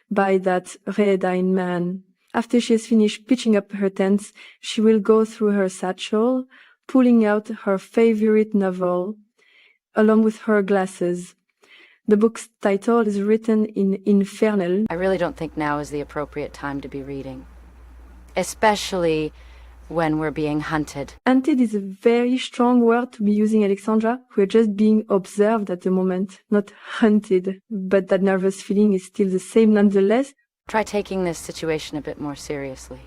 by that red-eyed man. After she has finished pitching up her tents, she will go through her satchel, pulling out her favorite novel, along with her glasses. The book's title is written in Infernal. I really don't think now is the appropriate time to be reading, especially when we're being hunted. Hunted is a very strong word to be using, Alexandra. We're just being observed at the moment, not hunted. But that nervous feeling is still the same nonetheless. Try taking this situation a bit more seriously.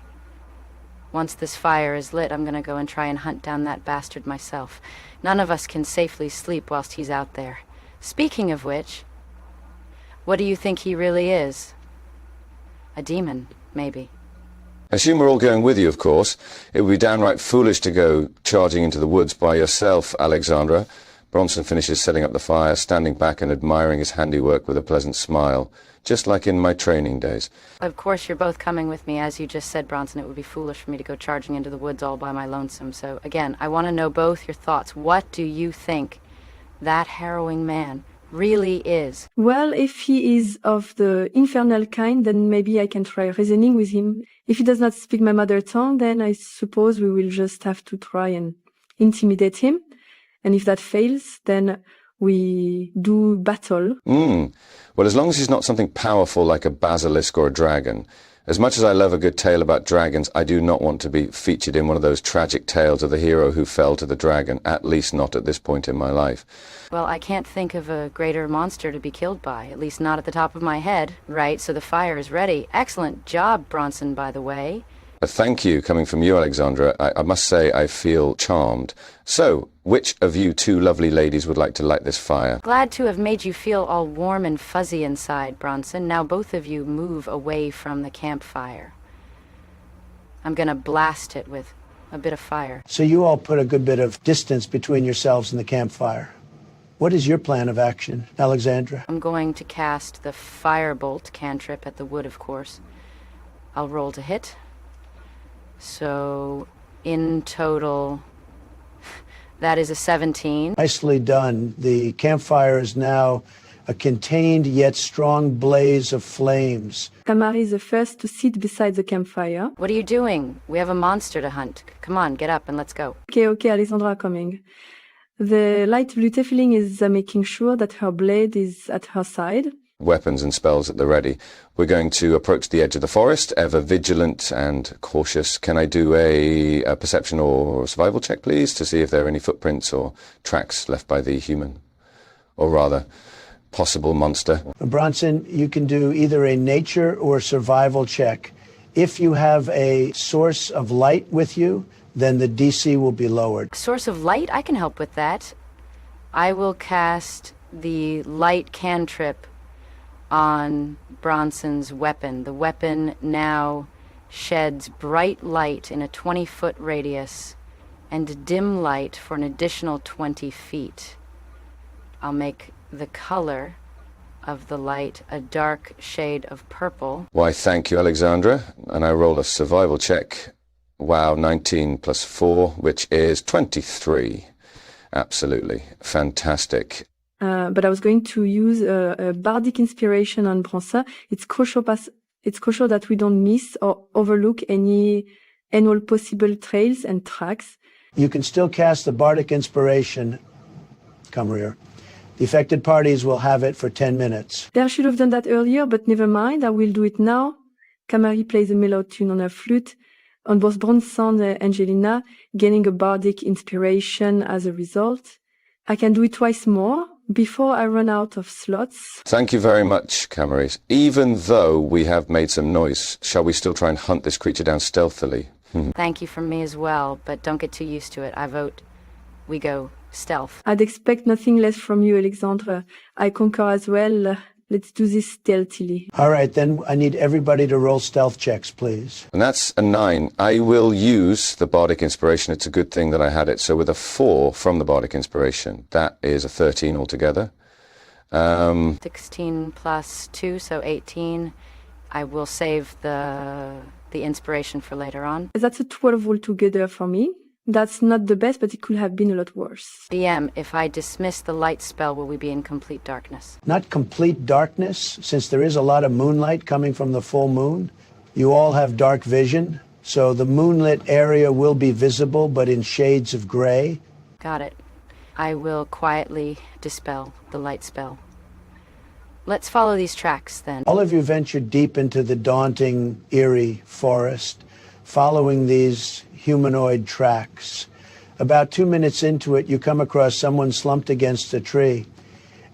Once this fire is lit, I'm gonna go and try and hunt down that bastard myself. None of us can safely sleep whilst he's out there. Speaking of which, what do you think he really is? A demon, maybe. Assume we're all going with you, of course. It would be downright foolish to go charging into the woods by yourself, Alexandra. Bronson finishes setting up the fire, standing back and admiring his handiwork with a pleasant smile, just like in my training days. Of course, you're both coming with me. As you just said, Bronson, it would be foolish for me to go charging into the woods all by my lonesome. So, again, I want to know both your thoughts. What do you think that harrowing man really is? Well, if he is of the infernal kind, then maybe I can try reasoning with him. If he does not speak my mother tongue, then I suppose we will just have to try and intimidate him. And if that fails, then we do battle. Well, as long as he's not something powerful like a basilisk or a dragon. As much as I love a good tale about dragons, I do not want to be featured in one of those tragic tales of the hero who fell to the dragon, at least not at this point in my life. Well, I can't think of a greater monster to be killed by, at least not at the top of my head. Right, so the fire is ready. Excellent job, Bronson, by the way. Thank you, coming from you, Alexandra. I must say I feel charmed. So, which of you two lovely ladies would like to light this fire? Glad to have made you feel all warm and fuzzy inside, Bronson. Now both of you move away from the campfire. I'm gonna blast it with a bit of fire. So you all put a good bit of distance between yourselves and the campfire. What is your plan of action, Alexandra? I'm going to cast the firebolt cantrip at the wood, of course. I'll roll to hit. So, in total, That is a 17. Nicely done. The campfire is now a contained yet strong blaze of flames. Kamari is the first to sit beside the campfire. What are you doing? We have a monster to hunt. Come on, get up and let's go. Okay, Alessandra coming. The light blue tiefling is making sure that her blade is at her side. Weapons and spells at the ready. We're going to approach the edge of the forest, ever vigilant and cautious. Can I do a perception or survival check, please, to see if there are any footprints or tracks left by the human? Or rather, possible monster. Bronson, you can do either a nature or survival check. If you have a source of light with you, then the DC will be lowered. Source of light? I can help with that. I will cast the light cantrip on Bronson's weapon. The weapon now sheds bright light in a 20-foot radius and dim light for an additional 20 feet. I'll make the color of the light a dark shade of purple. Why, thank you, Alexandra. And I roll a survival check. Wow, 19 plus 4, which is 23. Absolutely fantastic. But I was going to use a bardic inspiration on Bronson. It's crucial that we don't miss or overlook any and all possible trails and tracks. You can still cast the bardic inspiration. Come here. The affected parties will have it for 10 minutes. I should have done that earlier, but never mind. I will do it now. Kamari plays a mellow tune on her flute. On both Bronson and Angelina, gaining a bardic inspiration as a result. I can do it twice more before I run out of slots. Thank you very much, Camaris. Even though we have made some noise, shall we still try and hunt this creature down stealthily? Thank you from me as well, but don't get too used to it. I vote we go stealth. I'd expect nothing less from you, Alexandra. I concur as well. Let's do this stealthily. All right, then I need everybody to roll stealth checks, please. And that's a 9. I will use the Bardic Inspiration. It's a good thing that I had it. So with a 4 from the Bardic Inspiration, that is a 13 altogether. 16 plus 2, so 18. I will save the inspiration for later on. That's a 12 altogether for me. That's not the best, but it could have been a lot worse. DM, if I dismiss the light spell, will we be in complete darkness? Not complete darkness, since there is a lot of moonlight coming from the full moon. You all have dark vision, so the moonlit area will be visible, but in shades of gray. Got it. I will quietly dispel the light spell. Let's follow these tracks, then. All of you ventured deep into the daunting, eerie forest, following these humanoid tracks. About 2 minutes into it, you come across someone slumped against a tree.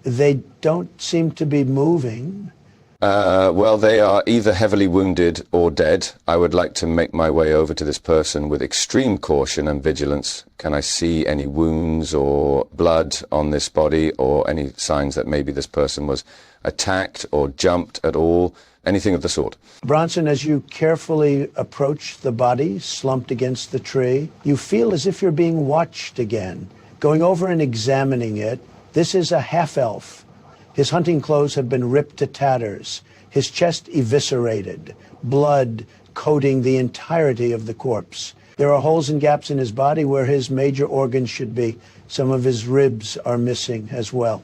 They don't seem to be moving. Well, they are either heavily wounded or dead. I would like to make my way over to this person with extreme caution and vigilance. Can I see any wounds or blood on this body, or any signs that maybe this person was attacked or jumped at all? Anything of the sort. Bronson, as you carefully approach the body slumped against the tree, you feel as if you're being watched again. Going over and examining it, this is a half-elf. His hunting clothes have been ripped to tatters, his chest eviscerated, blood coating the entirety of the corpse. There are holes and gaps in his body where his major organs should be. Some of his ribs are missing as well.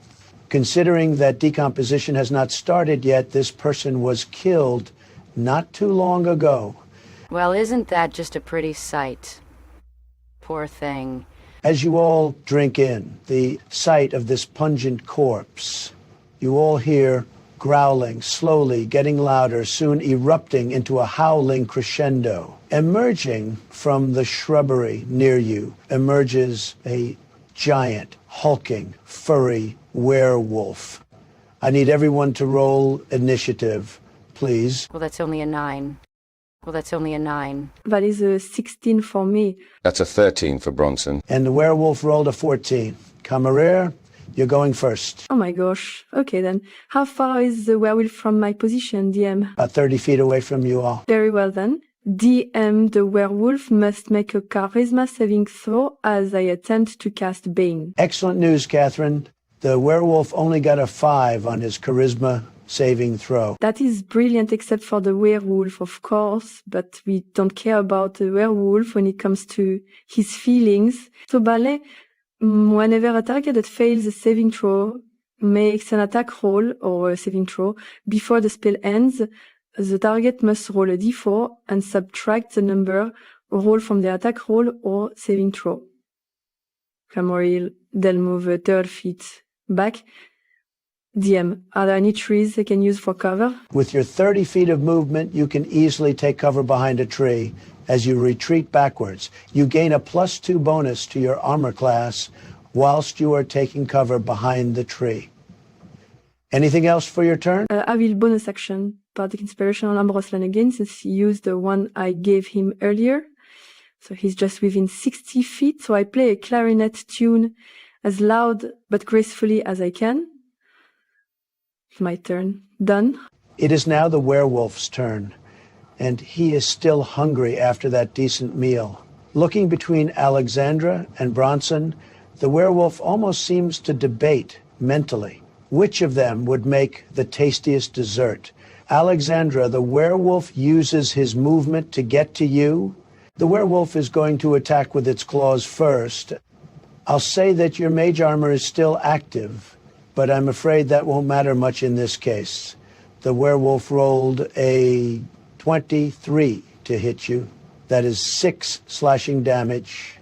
Considering that decomposition has not started yet, this person was killed not too long ago. Well, isn't that just a pretty sight? Poor thing. As you all drink in the sight of this pungent corpse, you all hear growling, slowly getting louder, soon erupting into a howling crescendo. Emerging from the shrubbery near you emerges a giant, hulking, furry werewolf. I need everyone to roll initiative, please. Well, that's only a 9. That is a 16 for me. That's a 13 for Bronson. And the werewolf rolled a 14. Camarere, you're going first. Oh my gosh. Okay then. How far is the werewolf from my position, DM? About 30 feet away from you all. Very well then. DM, the werewolf must make a charisma saving throw as I attempt to cast Bane. Excellent news, Catherine. The werewolf only got a 5 on his charisma saving throw. That is brilliant, except for the werewolf, of course, but we don't care about the werewolf when it comes to his feelings. So, Ballet, Whenever a target that fails a saving throw makes an attack roll or a saving throw before the spell ends, the target must roll a d4 and subtract the number rolled from the attack roll or saving throw. Camoril, they'll move 30 feet back. DM, are there any trees they can use for cover? With your 30 feet of movement, you can easily take cover behind a tree. As you retreat backwards, you gain a +2 bonus to your armor class whilst you are taking cover behind the tree. Anything else for your turn? I will bonus action Bardic Inspiration on Ambroslan again, since he used the one I gave him earlier. So he's just within 60 feet, so I play a clarinet tune as loud but gracefully as I can. My turn. Done. It is now the werewolf's turn, and he is still hungry after that decent meal. Looking between Alexandra and Bronson, the werewolf almost seems to debate mentally which of them would make the tastiest dessert. Alexandra, the werewolf uses his movement to get to you. The werewolf is going to attack with its claws first. I'll say that your mage armor is still active, but I'm afraid that won't matter much in this case. The werewolf rolled a 23 to hit you. That is 6 slashing damage.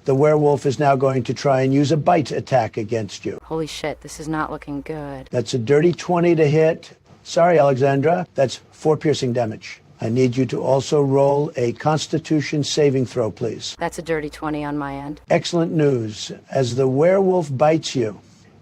The werewolf is now going to try and use a bite attack against you. Holy shit, this is not looking good. That's a dirty 20 to hit. Sorry, Alexandra, that's 4 piercing damage. I need you to also roll a Constitution saving throw, please. That's a dirty 20 on my end. Excellent news. As the werewolf bites you,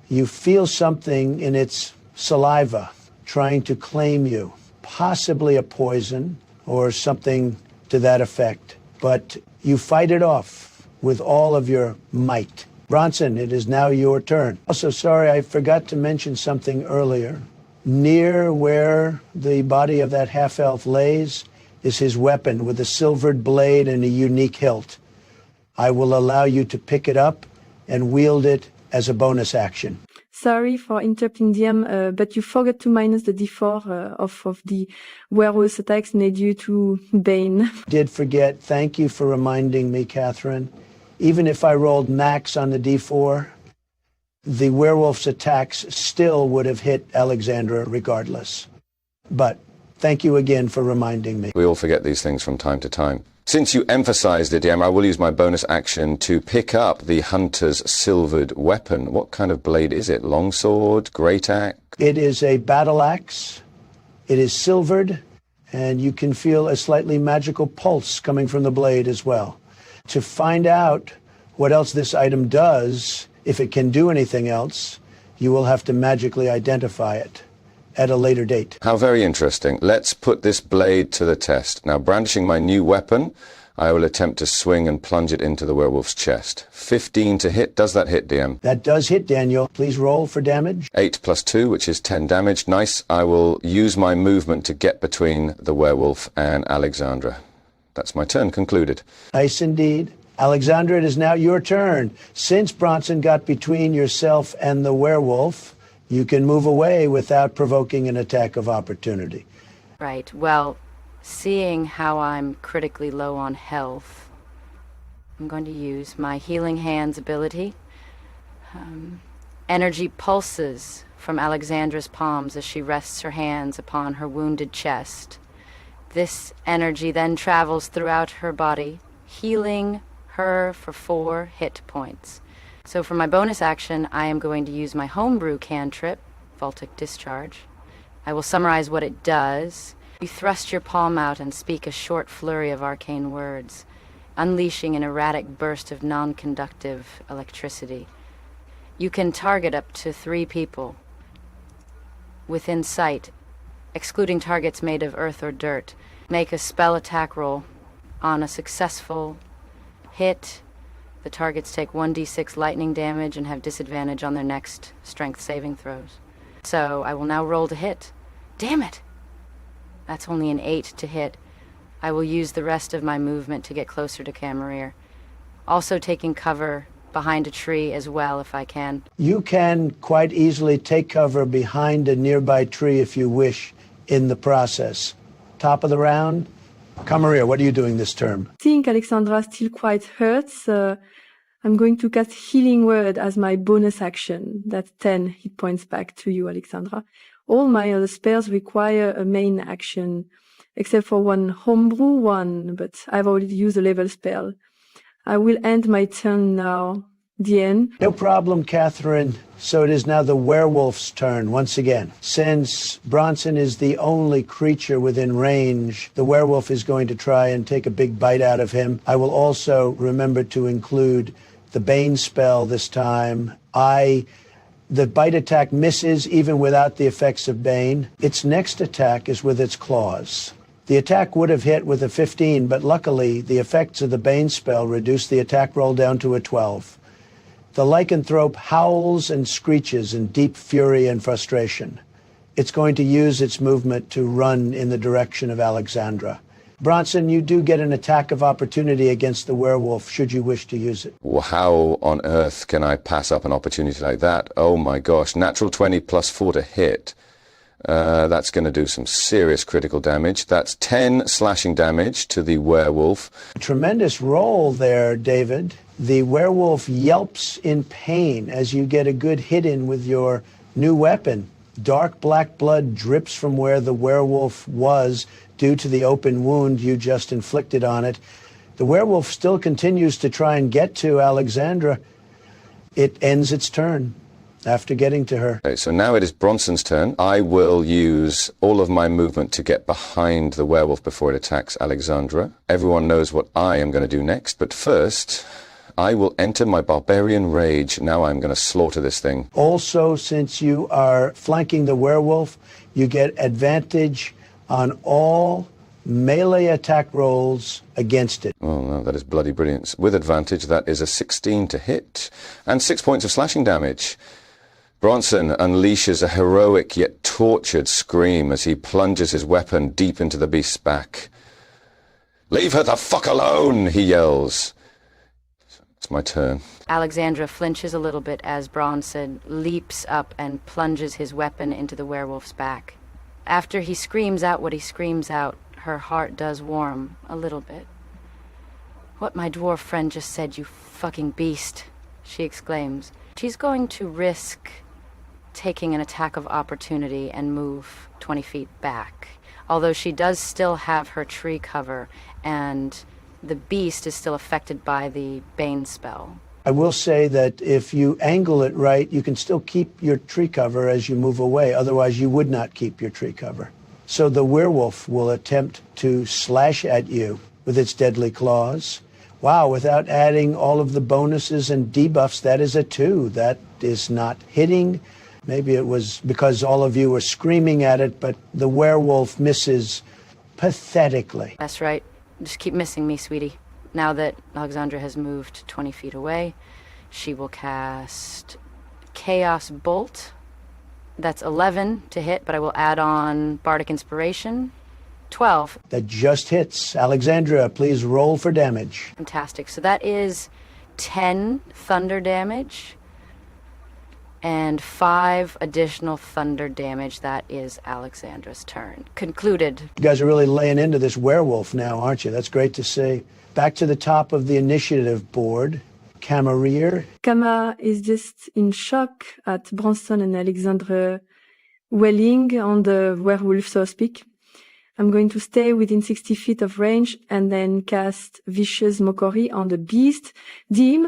you feel something in its saliva trying to claim you, possibly a poison or something to that effect. But you fight it off with all of your might. Bronson, it is now your turn. Also, sorry, I forgot to mention something earlier. Near where the body of that half-elf lays is his weapon with a silvered blade and a unique hilt. I will allow you to pick it up and wield it as a bonus action. Sorry for interrupting DM, but you forgot to minus the d4 of the werewolf's attacks made you to Bane. Did forget. Thank you for reminding me, Catherine. Even if I rolled max on the d4, the werewolf's attacks still would have hit Alexandra regardless. But thank you again for reminding me. We all forget these things from time to time. Since you emphasized it, DM, I will use my bonus action to pick up the hunter's silvered weapon. What kind of blade is it? Longsword? Great axe? It is a battle axe. It is silvered, and you can feel a slightly magical pulse coming from the blade as well. To find out what else this item does, if it can do anything else, you will have to magically identify it at a later date. How very interesting. Let's put this blade to the test. Now, brandishing my new weapon, I will attempt to swing and plunge it into the werewolf's chest. 15 to hit. Does that hit, DM? That does hit, Daniel. Please roll for damage. 8 plus 2, which is 10 damage. Nice. I will use my movement to get between the werewolf and Alexandra. That's my turn concluded. Nice indeed. Alexandra, it is now your turn. Since Bronson got between yourself and the werewolf, you can move away without provoking an attack of opportunity. Right, well, seeing how I'm critically low on health, I'm going to use my Healing Hands ability. Energy pulses from Alexandra's palms as she rests her hands upon her wounded chest. This energy then travels throughout her body, healing her for 4 hit points. So for my bonus action, I am going to use my homebrew cantrip, Vaultic Discharge. I will summarize what it does. You thrust your palm out and speak a short flurry of arcane words, unleashing an erratic burst of non-conductive electricity. You can target up to 3 people within sight, excluding targets made of earth or dirt. Make a spell attack roll. On a successful hit, the targets take 1d6 lightning damage and have disadvantage on their next strength saving throws. So I will now roll to hit. Damn it! That's only an 8 to hit. I will use the rest of my movement to get closer to Camarir. Also taking cover behind a tree as well if I can. You can quite easily take cover behind a nearby tree if you wish in the process. Top of the round. Camarir, what are you doing this turn? I think Alexandra still quite hurts. I'm going to cast Healing Word as my bonus action. That's 10 hit points back to you, Alexandra. All my other spells require a main action, except for one homebrew one, but I've already used a level spell. I will end my turn now. The end. No problem, Catherine. So it is now the werewolf's turn once again. Since Bronson is the only creature within range, the werewolf is going to try and take a big bite out of him. I will also remember to include the Bane spell this time. The bite attack misses even without the effects of Bane. Its next attack is with its claws. The attack would have hit with a 15, but luckily the effects of the Bane spell reduced the attack roll down to a 12. The lycanthrope howls and screeches in deep fury and frustration. It's going to use its movement to run in the direction of Alexandra. Bronson, you do get an attack of opportunity against the werewolf, should you wish to use it. Well, how on earth can I pass up an opportunity like that? Oh my gosh, natural 20 plus 4 to hit. That's going to do some serious critical damage. That's 10 slashing damage to the werewolf. Tremendous roll there, David. The werewolf yelps in pain as you get a good hit in with your new weapon. Dark black blood drips from where the werewolf was due to the open wound you just inflicted on it. The werewolf still continues to try and get to Alexandra. It ends its turn after getting to her. Okay, so now it is Bronson's turn. I will use all of my movement to get behind the werewolf before it attacks Alexandra. Everyone knows what I am going to do next, but first I will enter my barbarian rage. Now I'm going to slaughter this thing. Also, since you are flanking the werewolf, you get advantage on all melee attack rolls against it. Oh no, that is bloody brilliant. With advantage, that is a 16 to hit and 6 points of slashing damage. Bronson unleashes a heroic yet tortured scream as he plunges his weapon deep into the beast's back. "Leave her the fuck alone," he yells. It's my turn. Alexandra flinches a little bit as Bronson leaps up and plunges his weapon into the werewolf's back. After he screams out what he screams out, her heart does warm a little bit. "What my dwarf friend just said, you fucking beast," she exclaims. She's going to risk taking an attack of opportunity and move 20 feet back, although she does still have her tree cover, and the beast is still affected by the Bane spell. I will say that if you angle it right, you can still keep your tree cover as you move away. Otherwise, you would not keep your tree cover. So the werewolf will attempt to slash at you with its deadly claws. Wow, without adding all of the bonuses and debuffs, that is a 2. That is not hitting. Maybe it was because all of you were screaming at it, but the werewolf misses pathetically. That's right. Just keep missing me, sweetie. Now that Alexandra has moved 20 feet away, she will cast Chaos Bolt. That's 11 to hit, but I will add on Bardic Inspiration. 12. That just hits. Alexandra, please roll for damage. Fantastic. So that is 10 thunder damage and 5 additional thunder damage. That is Alexandra's turn. Concluded. You guys are really laying into this werewolf now, aren't you? That's great to see. Back to the top of the initiative board. Camarier. Kama is just in shock at Bronson and Alexandra wailing on the werewolf, so to speak. I'm going to stay within 60 feet of range and then cast Vicious Mockery on the beast. Dim,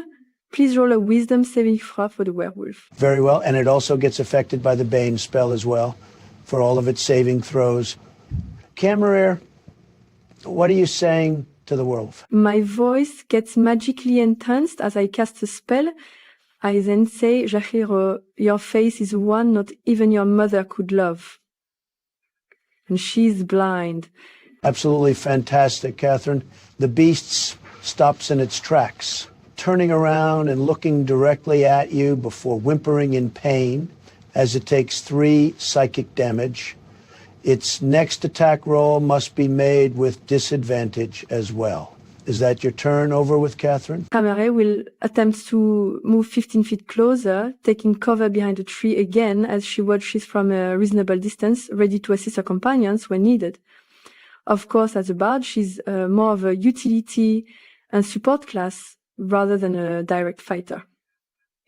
please roll a wisdom saving throw for the werewolf. Very well, and it also gets affected by the Bane spell as well for all of its saving throws. Camarier, what are you saying to the werewolf? My voice gets magically enhanced as I cast a spell. I then say, Jahir, your face is one not even your mother could love. And she's blind. Absolutely fantastic, Catherine. The beast stops in its tracks, turning around and looking directly at you before whimpering in pain as it takes 3 psychic damage. Its next attack roll must be made with disadvantage as well. Is that your turn over with Catherine? Kamare will attempt to move 15 feet closer, taking cover behind a tree again as she watches from a reasonable distance, ready to assist her companions when needed. Of course, as a bard, she's more of a utility and support class, rather than a direct fighter.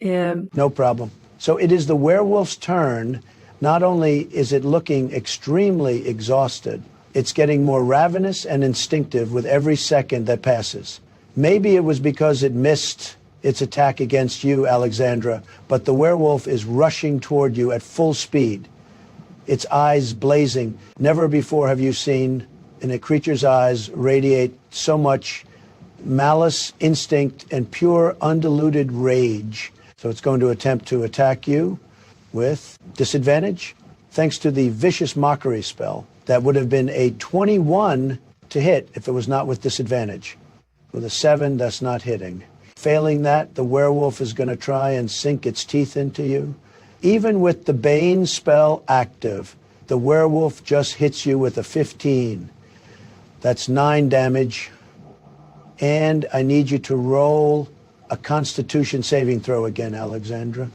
No problem. So it is the werewolf's turn. Not only is it looking extremely exhausted, it's getting more ravenous and instinctive with every second that passes. Maybe it was because it missed its attack against you, Alexandra, but the werewolf is rushing toward you at full speed, its eyes blazing. Never before have you seen in a creature's eyes radiate so much malice, instinct, and pure undiluted rage. So it's going to attempt to attack you with disadvantage, thanks to the vicious mockery spell. That would have been a 21 to hit if it was not with disadvantage. With a 7, that's not hitting. Failing that, the werewolf is going to try and sink its teeth into you. Even with the Bane spell active, the werewolf just hits you with a 15. That's 9 damage. And I need you to roll a Constitution saving throw again, Alexandra.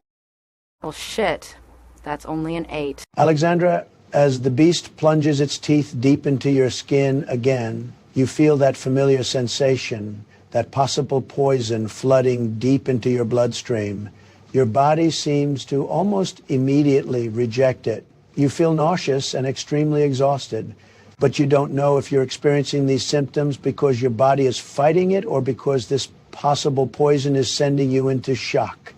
Well, shit. That's only an 8. Alexandra, as the beast plunges its teeth deep into your skin again, you feel that familiar sensation, that possible poison flooding deep into your bloodstream. Your body seems to almost immediately reject it. You feel nauseous and extremely exhausted, but you don't know if you're experiencing these symptoms because your body is fighting it or because this possible poison is sending you into shock.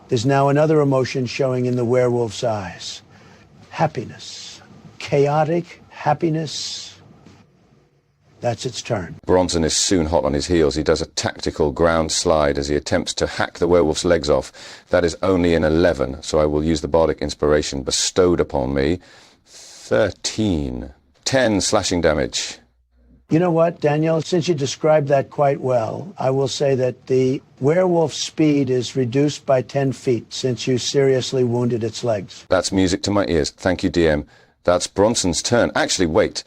There's now another emotion showing in the werewolf's eyes. Happiness. Chaotic happiness. That's its turn. Bronson is soon hot on his heels. He does a tactical ground slide as he attempts to hack the werewolf's legs off. That is only an 11, so I will use the bardic inspiration bestowed upon me. 13. 10 slashing damage. You know what, Daniel? Since you described that quite well, I will say that the werewolf's speed is reduced by 10 feet since you seriously wounded its legs. That's music to my ears. Thank you, DM. That's Bronson's turn. Actually, wait.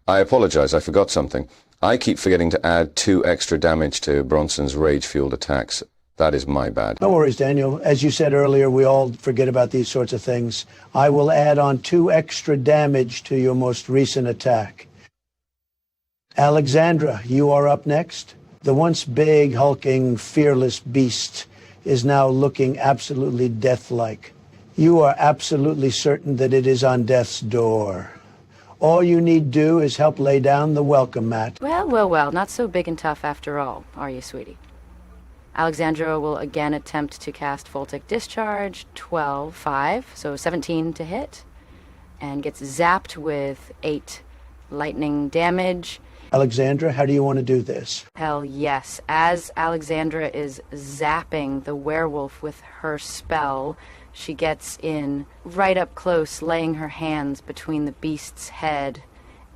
I apologize. I forgot something. I keep forgetting to add 2 extra damage to Bronson's rage-fueled attacks. That is my bad. No worries, Daniel. As you said earlier, we all forget about these sorts of things. I will add on 2 extra damage to your most recent attack. Alexandra, you are up next. The once big, hulking, fearless beast is now looking absolutely death-like. You are absolutely certain that it is on death's door. All you need do is help lay down the welcome mat. Well, not so big and tough after all, are you, sweetie? Alexandra will again attempt to cast Voltic Discharge, 12, 5, so 17 to hit, and gets zapped with 8 lightning damage. Alexandra, how do you want to do this? Hell yes. As Alexandra is zapping the werewolf with her spell, she gets in right up close, laying her hands between the beast's head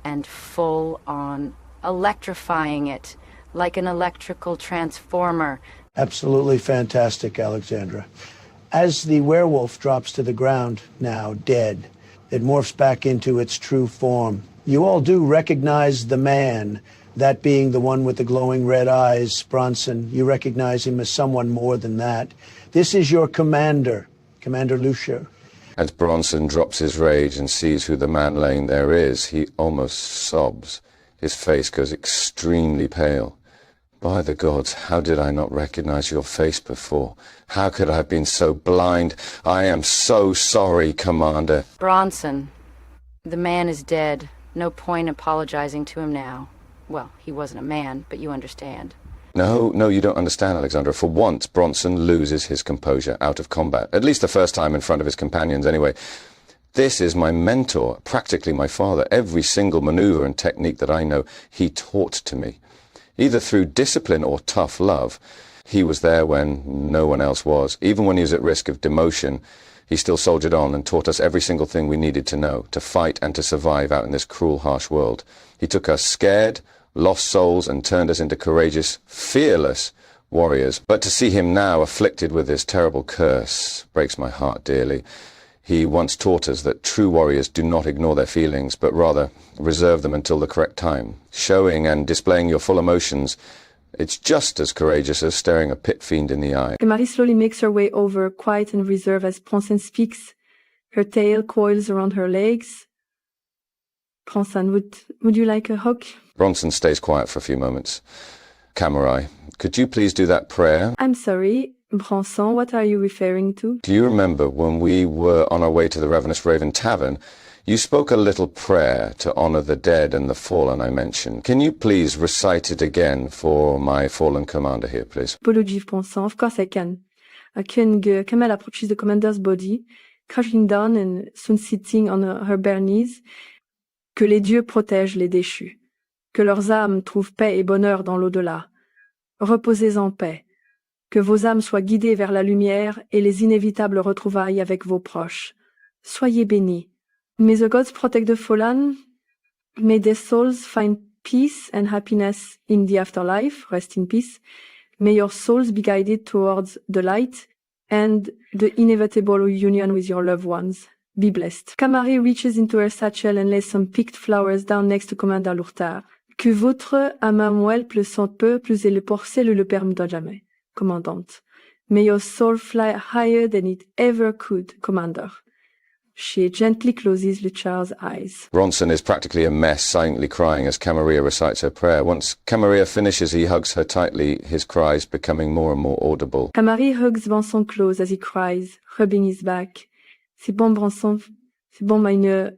and full on electrifying it like an electrical transformer. Absolutely fantastic, Alexandra. As the werewolf drops to the ground now, dead, it morphs back into its true form. You all do recognize the man, that being the one with the glowing red eyes, Bronson. You recognize him as someone more than that. This is your commander, Commander Lucia. As Bronson drops his rage and sees who the man laying there is, he almost sobs. His face goes extremely pale. By the gods, how did I not recognize your face before? How could I have been so blind? I am so sorry, Commander. Bronson, the man is dead. No point apologizing to him now. Well, he wasn't a man, but you understand. No, you don't understand, Alexandra. For once, Bronson loses his composure out of combat. At least the first time in front of his companions, anyway. This is my mentor, practically my father. Every single maneuver and technique that I know, he taught to me. Either through discipline or tough love. He was there when no one else was. Even when he was at risk of demotion, he still soldiered on and taught us every single thing we needed to know, to fight and to survive out in this cruel, harsh world. He took us scared, lost souls, and turned us into courageous, fearless warriors. But to see him now afflicted with this terrible curse breaks my heart dearly. He once taught us that true warriors do not ignore their feelings, but rather reserve them until the correct time. Showing and displaying your full emotions, it's just as courageous as staring a pit fiend in the eye. Marie slowly makes her way over, quiet and reserved as Bronson speaks. Her tail coils around her legs. Bronson, would you like a hug? Bronson stays quiet for a few moments. Camerai. Could you please do that prayer? I'm sorry, Branson, what are you referring to? Do you remember when we were on our way to the Ravenous Raven Tavern, you spoke a little prayer to honor the dead and the fallen I mentioned. Can you please recite it again for my fallen commander here, please? Apology, Branson. Of course I can. King Kamel approaches the commander's body, crouching down and soon sitting on her bare knees. Que les dieux protègent les déchus. Que leurs âmes trouvent paix et bonheur dans l'au-delà. Reposez en paix. Que vos âmes soient guidées vers la lumière et les inévitables retrouvailles avec vos proches. Soyez bénis. May the gods protect the fallen. May their souls find peace and happiness in the afterlife. Rest in peace. May your souls be guided towards the light and the inevitable union with your loved ones. Be blessed. Camari reaches into her satchel and lays some picked flowers down next to Commander Lourtard. Que votre âme moelle plus son peu, plus et le porcel le permettra jamais, Commandante. May your soul fly higher than it ever could, Commander. She gently closes Luchard's eyes. Ronson is practically a mess, silently crying as Camarilla recites her prayer. Once Camarilla finishes, he hugs her tightly, his cries becoming more and more audible. Camari hugs Branson close as he cries, rubbing his back. C'est bon, Branson. C'est bon, meine.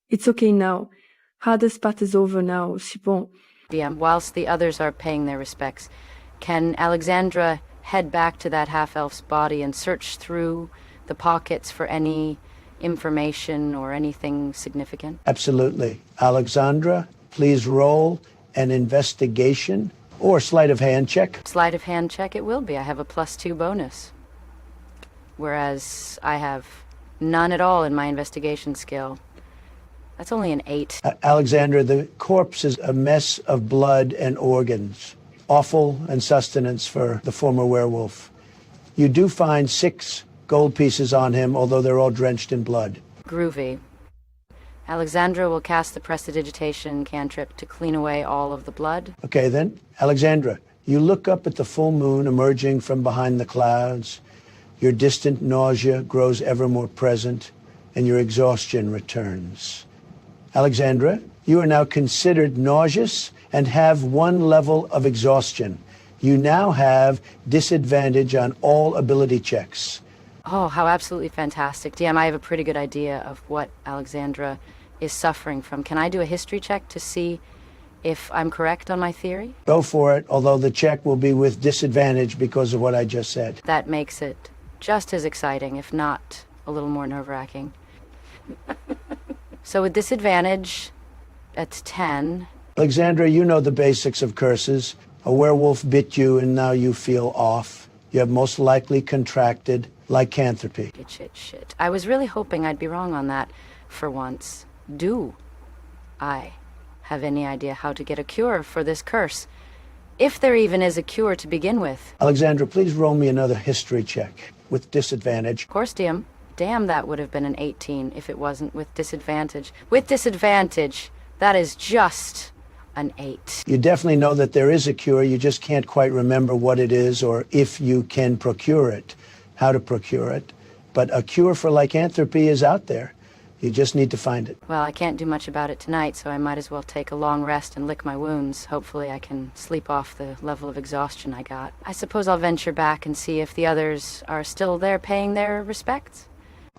It's okay now. Hardest part is over now. C'est bon. Yeah, whilst the others are paying their respects, can Alexandra head back to that half-elf's body and search through the pockets for any information or anything significant? Absolutely. Alexandra, please roll an investigation or sleight of hand check. Sleight of hand check it will be. I have a +2 bonus. Whereas I have none at all in my investigation skill. That's only an 8. Alexandra, the corpse is a mess of blood and organs. Awful and sustenance for the former werewolf. You do find 6 gold pieces on him, although they're all drenched in blood. Groovy. Alexandra will cast the prestidigitation cantrip to clean away all of the blood. Okay, then. Alexandra, you look up at the full moon emerging from behind the clouds. Your distant nausea grows ever more present, and your exhaustion returns. Alexandra, you are now considered nauseous and have 1 level of exhaustion. You now have disadvantage on all ability checks. Oh, how absolutely fantastic. DM, I have a pretty good idea of what Alexandra is suffering from. Can I do a history check to see if I'm correct on my theory? Go for it, although the check will be with disadvantage because of what I just said. That makes it just as exciting, if not a little more nerve-wracking. So with disadvantage, that's 10. Alexandra, you know the basics of curses. A werewolf bit you and now you feel off. You have most likely contracted lycanthropy. Shit. I was really hoping I'd be wrong on that for once. Do I have any idea how to get a cure for this curse? If there even is a cure to begin with. Alexandra, please roll me another history check with disadvantage. Of course, DM. Damn, that would have been an 18 if it wasn't with disadvantage. With disadvantage, that is just an 8. You definitely know that there is a cure. You just can't quite remember what it is or if you can procure it, how to procure it. But a cure for lycanthropy is out there. You just need to find it. Well, I can't do much about it tonight, so I might as well take a long rest and lick my wounds. Hopefully I can sleep off the level of exhaustion I got. I suppose I'll venture back and see if the others are still there paying their respects.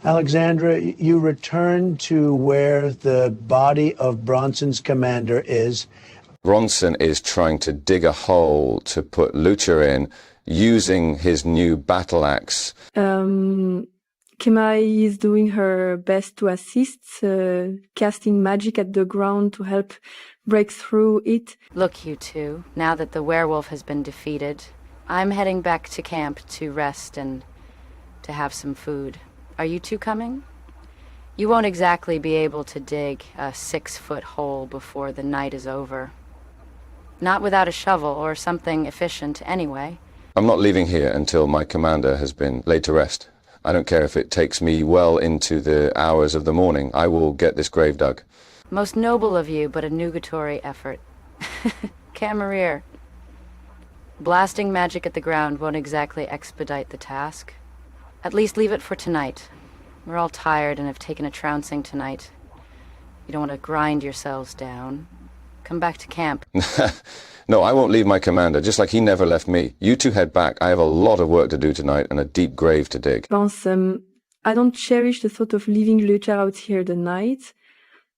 Alexandra, you return to where the body of Bronson's commander is. Ronson is trying to dig a hole to put Lucha in using his new battle axe. Kemai is doing her best to assist, casting magic at the ground to help break through it. Look, you two, now that the werewolf has been defeated, I'm heading back to camp to rest and to have some food. Are you two coming? You won't exactly be able to dig a 6-foot hole before the night is over. Not without a shovel or something efficient anyway. I'm not leaving here until my commander has been laid to rest. I don't care if it takes me well into the hours of the morning. I will get this grave dug. Most noble of you, but a nugatory effort. Camerier. Blasting magic at the ground won't exactly expedite the task. At least leave it for tonight. We're all tired and have taken a trouncing tonight. You don't want to grind yourselves down. Come back to camp. No, I won't leave my commander, just like he never left me. You two head back. I have a lot of work to do tonight and a deep grave to dig. Pense, I don't cherish the thought of leaving Luther out here the night,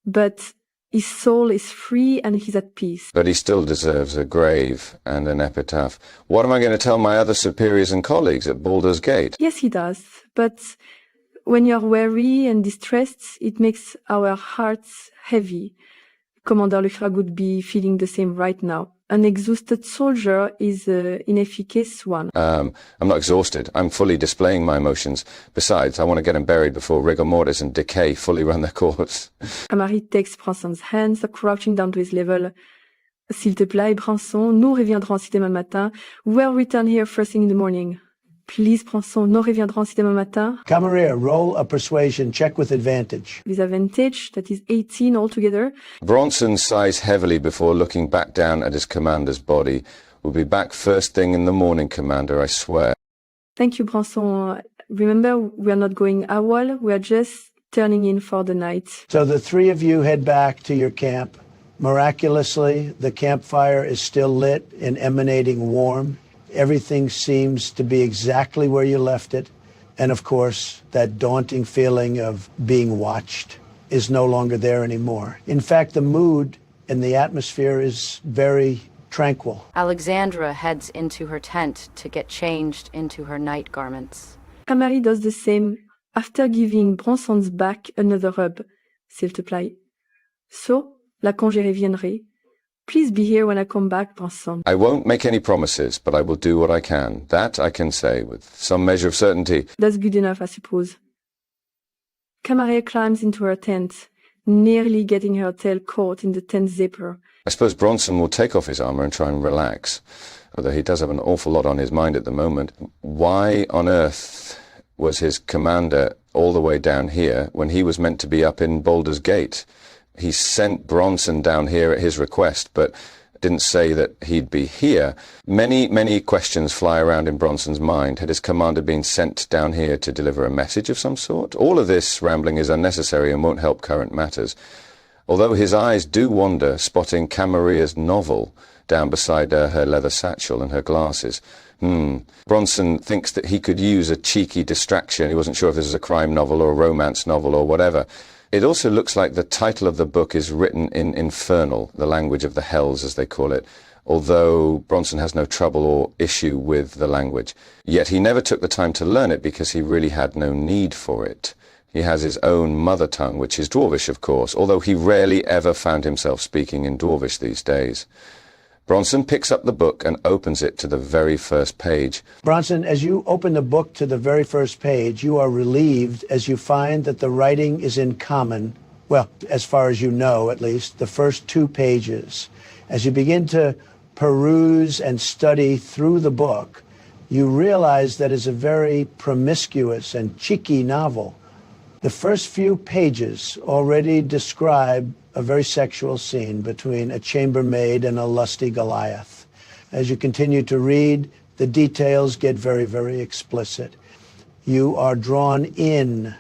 but his soul is free and he's at peace. But he still deserves a grave and an epitaph. What am I going to tell my other superiors and colleagues at Baldur's Gate? Yes, he does. But when you're weary and distressed, it makes our hearts heavy. Commander Luchrag would be feeling the same right now. An exhausted soldier is an inefficacious one. I'm not exhausted. I'm fully displaying my emotions. Besides, I want to get him buried before rigor mortis and decay fully run their course. Camari takes Branson's hands, crouching down to his level. S'il te plaît, Branson, nous reviendrons si demain matin. We'll return here first thing in the morning. Please, Branson, nous reviendrons si demain matin. Camarilla, roll a persuasion check with advantage. With advantage, that is 18 altogether. Bronson sighs heavily before looking back down at his commander's body. We'll be back first thing in the morning, Commander, I swear. Thank you, Branson. Remember, we are not going AWOL, we are just turning in for the night. So the three of you head back to your camp. Miraculously, the campfire is still lit and emanating warm. Everything seems to be exactly where you left it. And of course, that daunting feeling of being watched is no longer there anymore. In fact, the mood and the atmosphere is very tranquil. Alexandra heads into her tent to get changed into her night garments. Camari does the same after giving Branson's back another rub, s'il te plaît. So, la congé reviendrai. Please be here when I come back, Branson. I won't make any promises, but I will do what I can. That I can say with some measure of certainty. That's good enough, I suppose. Camari climbs into her tent, nearly getting her tail caught in the tent zipper. I suppose Bronson will take off his armor and try and relax, although he does have an awful lot on his mind at the moment. Why on earth was his commander all the way down here when he was meant to be up in Baldur's Gate? He sent Bronson down here at his request, but didn't say that he'd be here. Many questions fly around in Bronson's mind. Had his commander been sent down here to deliver a message of some sort? All of this rambling is unnecessary and won't help current matters. Although his eyes do wander, spotting Camarilla's novel down beside her leather satchel and her glasses. Bronson thinks that he could use a cheeky distraction. He wasn't sure if this was a crime novel or a romance novel or whatever. It also looks like the title of the book is written in Infernal, the language of the hells as they call it, although Bronson has no trouble or issue with the language. Yet he never took the time to learn it because he really had no need for it. He has his own mother tongue, which is Dwarvish, of course, although he rarely ever found himself speaking in Dwarvish these days. Bronson picks up the book and opens it to the very first page. Bronson, as you open the book to the very first page, you are relieved as you find that the writing is in common, well, as far as you know, at least, the first 2 pages. As you begin to peruse and study through the book, you realize that it's a very promiscuous and cheeky novel. The first few pages already describe a very sexual scene between a chambermaid and a lusty Goliath. As you continue to read, the details get very, very explicit. You are drawn in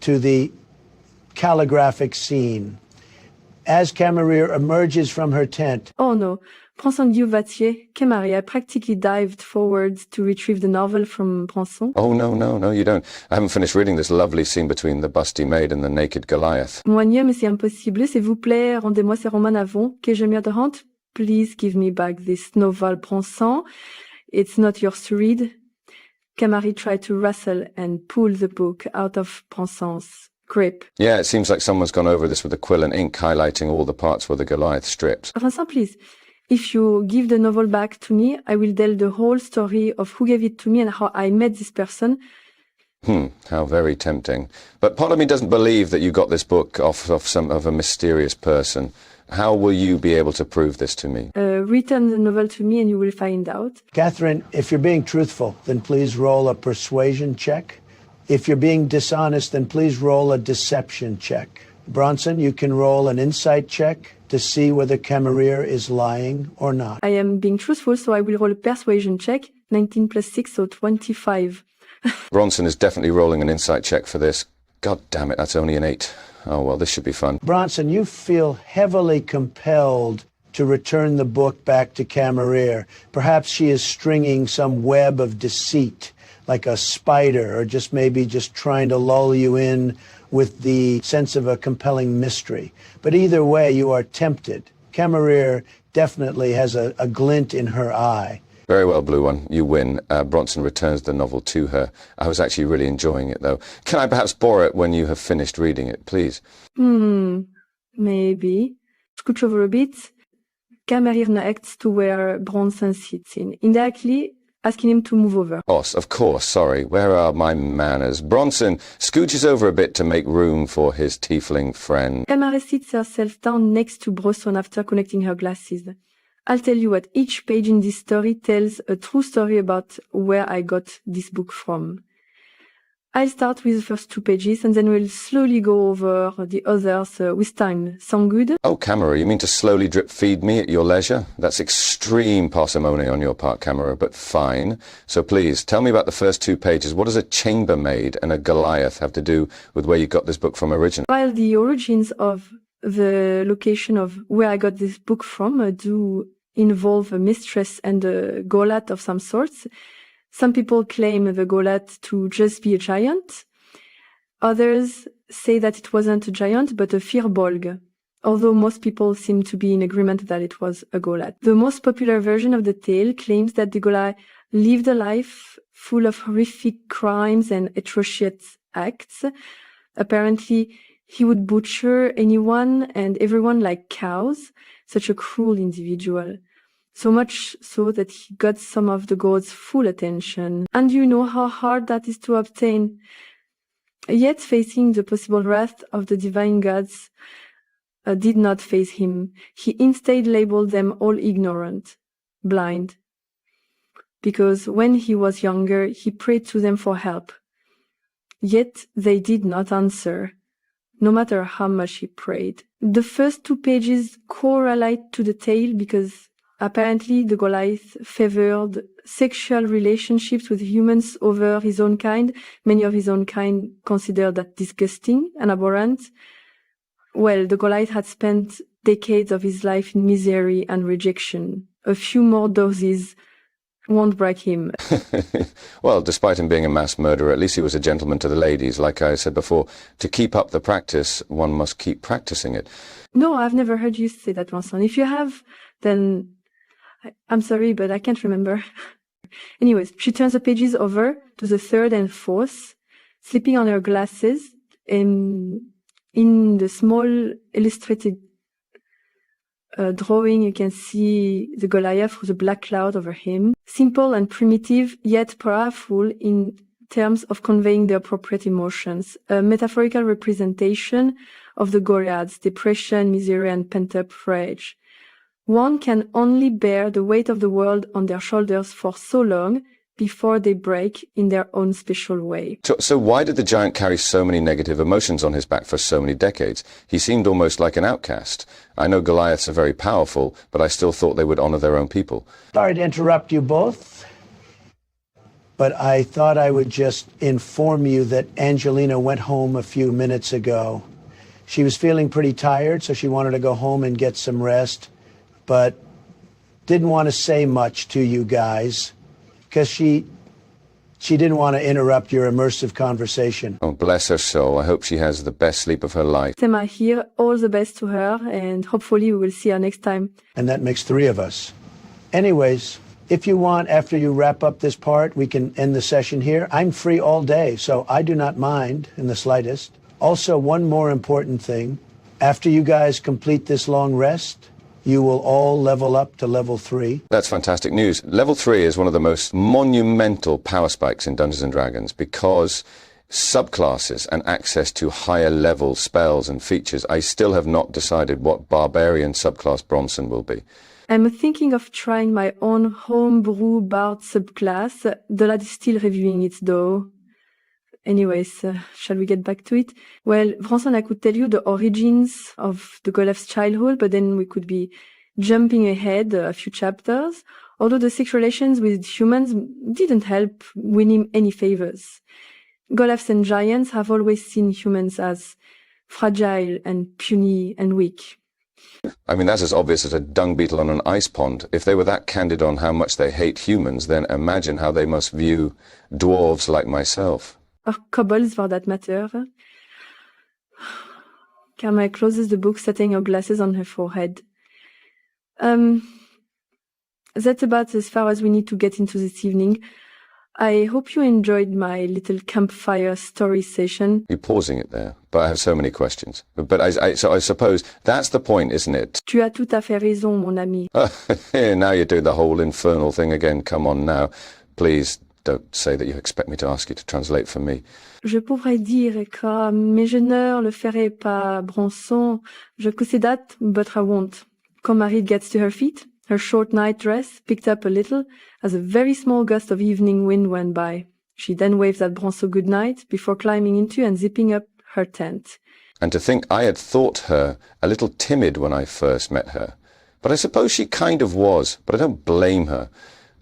to the calligraphic scene. As Camarilla emerges from her tent, Oh no, Branson Dieu Vatier, Camari practically dived forward to retrieve the novel from Branson. Oh, no, you don't. I haven't finished reading this lovely scene between the busty maid and the naked Goliath. Moigneux, mais c'est impossible. S'il vous plaît, rendez-moi ces romans avant, que je m'y adorante. Please give me back this novel, Branson. It's not yours to read. Camari tried to wrestle and pull the book out of Branson's grip. Yeah, it seems like someone's gone over this with a quill and ink, highlighting all the parts where the Goliath stripped. Branson, please. If you give the novel back to me, I will tell the whole story of who gave it to me and how I met this person. How very tempting. But part of me doesn't believe that you got this book off some of a mysterious person. How will you be able to prove this to me? Return the novel to me and you will find out. Catherine, if you're being truthful, then please roll a persuasion check. If you're being dishonest, then please roll a deception check. Bronson, you can roll an insight check to see whether Camarilla is lying or not. I am being truthful, so I will roll a persuasion check. 19 plus 6, so 25. Bronson is definitely rolling an insight check for this. God damn it, that's only an 8. Oh, well, this should be fun. Bronson, you feel heavily compelled to return the book back to Camarere. Perhaps she is stringing some web of deceit, like a spider, or just maybe just trying to lull you in with the sense of a compelling mystery. But either way, you are tempted. Camarere definitely has a glint in her eye. Very well, Blue One. You win. Bronson returns the novel to her. I was actually really enjoying it, though. Can I perhaps borrow it when you have finished reading it, please? Maybe. Scooch over a bit. Camarere acts to where Bronson sits in, indirectly asking him to move over. Of course, sorry. Where are my manners? Bronson scooches over a bit to make room for his tiefling friend. Camarere sits herself down next to Bronson after connecting her glasses. I'll tell you what, each page in this story tells a true story about where I got this book from. I'll start with the first 2 pages and then we'll slowly go over the others with time. Sound good? Oh, Camera, you mean to slowly drip feed me at your leisure? That's extreme parsimony on your part, Camera, but fine. So please, tell me about the first 2 pages. What does a chambermaid and a Goliath have to do with where you got this book from originally? While the origins of the location of where I got this book from do involve a mistress and a Goliath of some sorts, some people claim the Goliath to just be a giant. Others say that it wasn't a giant, but a firbolg, although most people seem to be in agreement that it was a Goliath. The most popular version of the tale claims that the Goliath lived a life full of horrific crimes and atrocious acts. Apparently, he would butcher anyone and everyone like cows, such a cruel individual. So much so that he got some of the gods' full attention. And you know how hard that is to obtain. Yet facing the possible wrath of the divine gods did not faze him. He instead labeled them all ignorant, blind. Because when he was younger, he prayed to them for help. Yet they did not answer, no matter how much he prayed. The first 2 pages correlate to the tale because apparently, the Goliath favored sexual relationships with humans over his own kind. Many of his own kind considered that disgusting and abhorrent. Well, the Goliath had spent decades of his life in misery and rejection. A few more doses won't break him. Well, despite him being a mass murderer, at least he was a gentleman to the ladies. Like I said before, to keep up the practice, one must keep practicing it. No, I've never heard you say that, Vincent. If you have, then I'm sorry, but I can't remember. Anyways, she turns the pages over to the 3rd and 4th, slipping on her glasses, and in the small illustrated drawing, you can see the Goliath with a black cloud over him. Simple and primitive, yet powerful in terms of conveying the appropriate emotions. A metaphorical representation of the Goliath's depression, misery, and pent-up rage. One can only bear the weight of the world on their shoulders for so long before they break in their own special way. So why did the giant carry so many negative emotions on his back for so many decades? He seemed almost like an outcast. I know Goliaths are very powerful, but I still thought they would honor their own people. Sorry to interrupt you both, but I thought I would just inform you that Angelina went home a few minutes ago. She was feeling pretty tired, so she wanted to go home and get some rest, but didn't want to say much to you guys because she didn't want to interrupt your immersive conversation. Oh, bless her soul. I hope she has the best sleep of her life. Sema here, all the best to her, and hopefully we will see her next time. And that makes 3 of us. Anyways, if you want, after you wrap up this part, we can end the session here. I'm free all day, so I do not mind in the slightest. Also, one more important thing. After you guys complete this long rest, you will all level up to level 3. That's fantastic news. Level 3 is one of the most monumental power spikes in Dungeons & Dragons because subclasses and access to higher level spells and features. I still have not decided what barbarian subclass Bronson will be. I'm thinking of trying my own homebrew bard subclass. The lad is still reviewing it though. Anyways, shall we get back to it? Well, Bronson, I could tell you the origins of the Goliath's childhood, but then we could be jumping ahead a few chapters, although the sexual relations with humans didn't help win him any favors. Goliaths and giants have always seen humans as fragile and puny and weak. I mean, that's as obvious as a dung beetle on an ice pond. If they were that candid on how much they hate humans, then imagine how they must view dwarves like myself. Or kobolds for that matter. Karma closes the book, setting her glasses on her forehead. That's about as far as we need to get into this evening. I hope you enjoyed my little campfire story session. You're pausing it there, but I have so many questions. But so I suppose that's the point, isn't it? Tu as tout à fait raison, mon ami. Now you do the whole infernal thing again. Come on now. Please don't say that you expect me to ask you to translate for me. Je pourrais dire que mais je ne le ferai pas, Bronson. Je could that, but I won't. Quand Marie gets to her feet, her short night dress picked up a little as a very small gust of evening wind went by. She then waved at Bronson good night before climbing into and zipping up her tent. And to think I had thought her a little timid when I first met her. But I suppose she kind of was, but I don't blame her.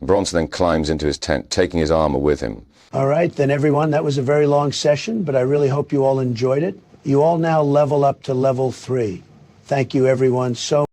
Bronson then climbs into his tent, taking his armor with him. All right, then, everyone, that was a very long session, but I really hope you all enjoyed it. You all now level up to level 3. Thank you, everyone, so